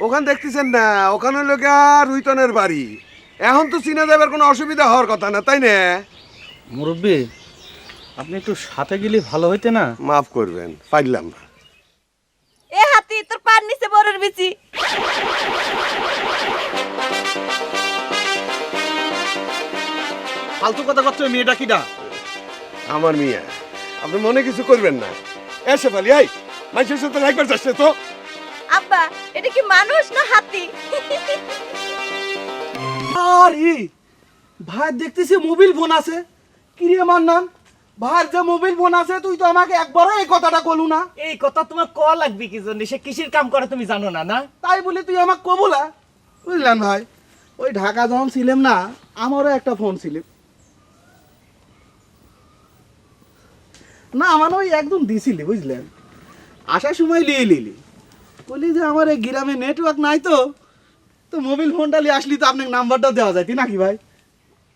ওখান দেখতেছেন না, ওখানে লোকে রুইতনের বাড়ি। এখন তো চিনা যাবার কোনো অসুবিধা হওয়ার কথা না, তাই না? মুরব্বী, আপনি একটু সাথে গেলে ভালো হইতে না? মাফ করবেন, পারলাম না। এ হাতি তোর পার নিচে বড়ের বিচি। ফালতু কথা করছো, মেয়েটা কিডা? আমার মিয়া, আপনি মনে কিছু করবেন না। এসে ফেলি, এই মানুষের সাথে একবার যাচ্ছে তো। আব্বা এটা কি মানুষ না হাতি? আরে ভাই, দেখতেছি মোবাইল ফোন আছে। কি রে মান্নান, ভাই যে মোবাইল ফোন আছে, তুই তো আমাকে একবারও এই কথাটা বলু না। এই কথা তোমার ক লাগবে কি জন্য? সে কিসের কাম করে তুমি জানো না? না তাই বলে তুই আমাকে কবুলা? বুঝলেন ভাই, ওই ঢাকা যখন ছিলাম না, আমারও একটা ফোন ছিল না, আমার ওই একদম দিছিলি, বুঝলেন? আসার সময় লিয়ে লিলি বলি যে আমার এই গ্রামে নেটওয়ার্ক নাই, তো তো মোবাইল ফোনটা নিয়ে আসলি তো আপনাকে নাম্বারটা দেওয়া যায় নাকি ভাই?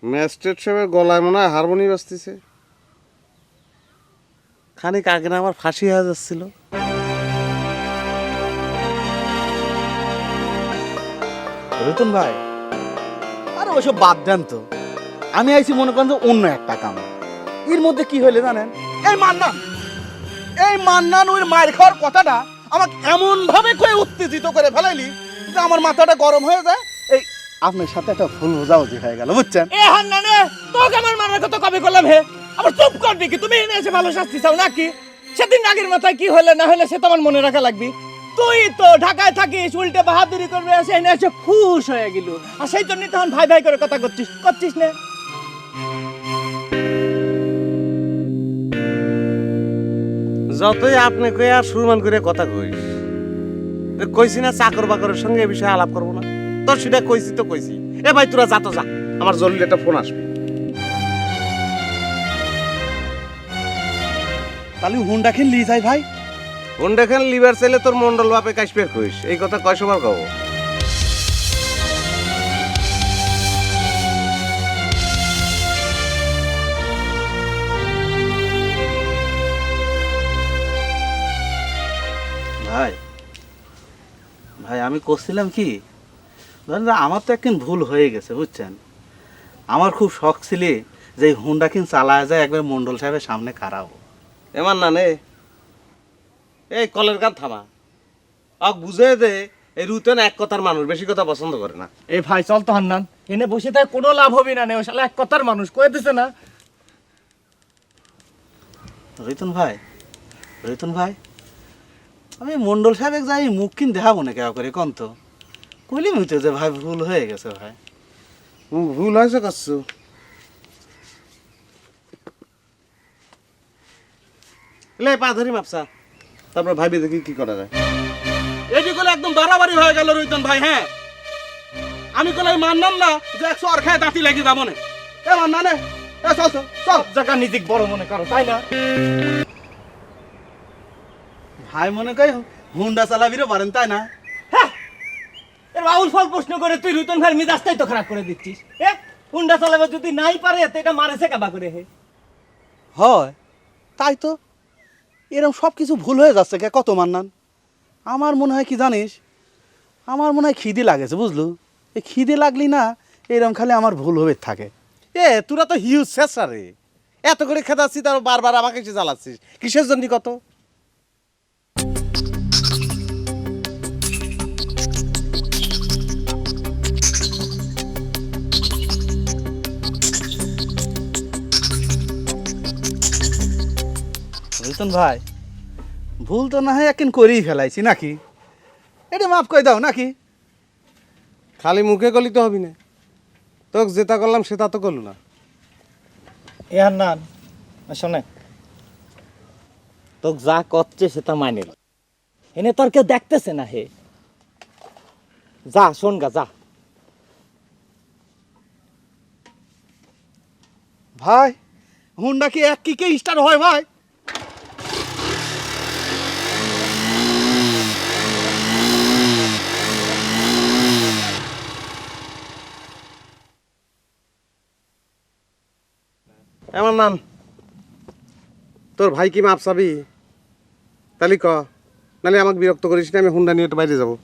ম্যাজিস্ট্রেট সাহেবের গলায় মনে হয় হারমোনি বাজতেছে। খানিক আগে না আমার ফাঁসি হয়ে যাচ্ছিল। রতন ভাই, আরে ওসব বাদ দেন তো। আমি আইছি মনে করেন যে অন্য একটা কাম। এর মধ্যে কি হইলে জানেন? এই মান্নান ওই মায়ের খাওয়ার কথাটা আমাকে এমন ভাবে কয়ে উত্তেজিত করে ফেলাইলি যে আমার মাথাটা গরম হয়ে যায়। এই আপনার সাথে একটা ভুল বোঝাবুঝি হয়ে গেল, বুঝছেন? এ হান্নানে তোকে আমার মারার কথা কবে করলাম হে? আবার চুপ করবি কি? তুমি এনে এসে ভালো শাস্তি চাও নাকি? সেদিন আগের মাথায় কি হলে না হলে সে তোমার মনে রাখা লাগবে। তুই তো ঢাকায় থাকিস, উল্টে বাহাদুরি করবে, এসে এনে এসে খুশ হয়ে গেল। আর সেই জন্যই তখন ভাই ভাই করে কথা করছিস না? যতই আপনি কই আর সুরমান করে কথা কইস, কইছি না চাকর বাকরের সঙ্গে এ বিষয়ে আলাপ করবো না? তোর সেটা কইছি তো কইছি। এ ভাই তোরা যা তো যা, আমার জরুরি একটা ফোন আসবে। তাহলে হুন্ডা খেল লি যাই ভাই। ফোন দেখেন লিভার চাইলে তোর মন্ডল বাপে কাশপের কইস। এই কথা কয়শবার কব? ভাই ভাই আমি করছিলাম কি, ধরেন যে আমার তো একদিন ভুল হয়ে গেছে, বুঝছেন? আমার খুব শখ ছিল যে এই হুন্ডা কিন চালায় যায় একবার মন্ডল সাহেবের সামনে খারাপো। এমান না নে, এই কলের কান থামা। বুঝে দে এই রুতেন এক কথার মানুষ, বেশি কথা পছন্দ করে না। এ ভাই চল তো হান্নান, এনে বসে থাকে কোনো লাভ হবে না। ও শালা এক কথার মানুষ, কয়ে দিছে না? রতন ভাই, আমি মন্ডল সাহেব যাই মুখ কিন দেখাবো না কেউ করে কন তো। কইলি হইতো যে ভাই ভুল হয়ে গেছে ভাই। ভুল হয়েছে করছো। লে পা ধরি মাপসা, তারপর ভাবি দেখি কি করা যায়। এটি করলে একদম বাড়াবাড়ি হয়ে গেল রতন ভাই। হ্যাঁ, আমি কলে মানলাম না যে 100 আর খায় দাঁতি লাগি যাবো না। এ মান্নানে, এ চল তো চল। জায়গা নিজেক বড় মনে করো, তাই না? ভাই মনে কই হুন্ডা চালাবিরও পারেন, তাই না? এর বাউল ফল প্রশ্ন করে তুই রুতন ভাই মিজাজটাই তো খারাপ করে দিচ্ছিস। এ হুন্ডা চালাবে যদি নাই পারে তো এটা মারেছে কাবা করে হে। হয় তাই তো, এরকম সব কিছু ভুল হয়ে যাচ্ছে কে কত মান্নান। আমার মনে হয় কি জানিস, আমার মনে হয় খিদে লাগেছে, বুঝলু? এই খিদে লাগলি না এরকম খালি আমার ভুল হবে থাকে। এ তোরা তো হিউজ শেষা রে, এত করে খেদাচ্ছি তার বারবার আমাকে এসে জ্বালাচ্ছিস কিসের জন্য কত? রতন ভাই, ভুল তো না হয় একদিন করেই ফেলাইছি নাকি? এটা মাফ করে দাও নাকি? খালি মুখে গলি তো হবি না, তোকে যেটা করলাম সেটা তো করলু না। এ হান্নান শোনে, তোকে যা করছে সেটা মাইনে ল। এনে তোর কেউ দেখতেছে না হে। যা শোন গা যা। ভাই হুন্ডা কি এক কিকে স্টার্ট হয় ভাই? এমন নান তোর ভাই কি মাপ চাবি তাহলে ক নাহলে আমাকে বিরক্ত করিস না, আমি হুন্ডা নিয়ে একটু বাইরে যাবো।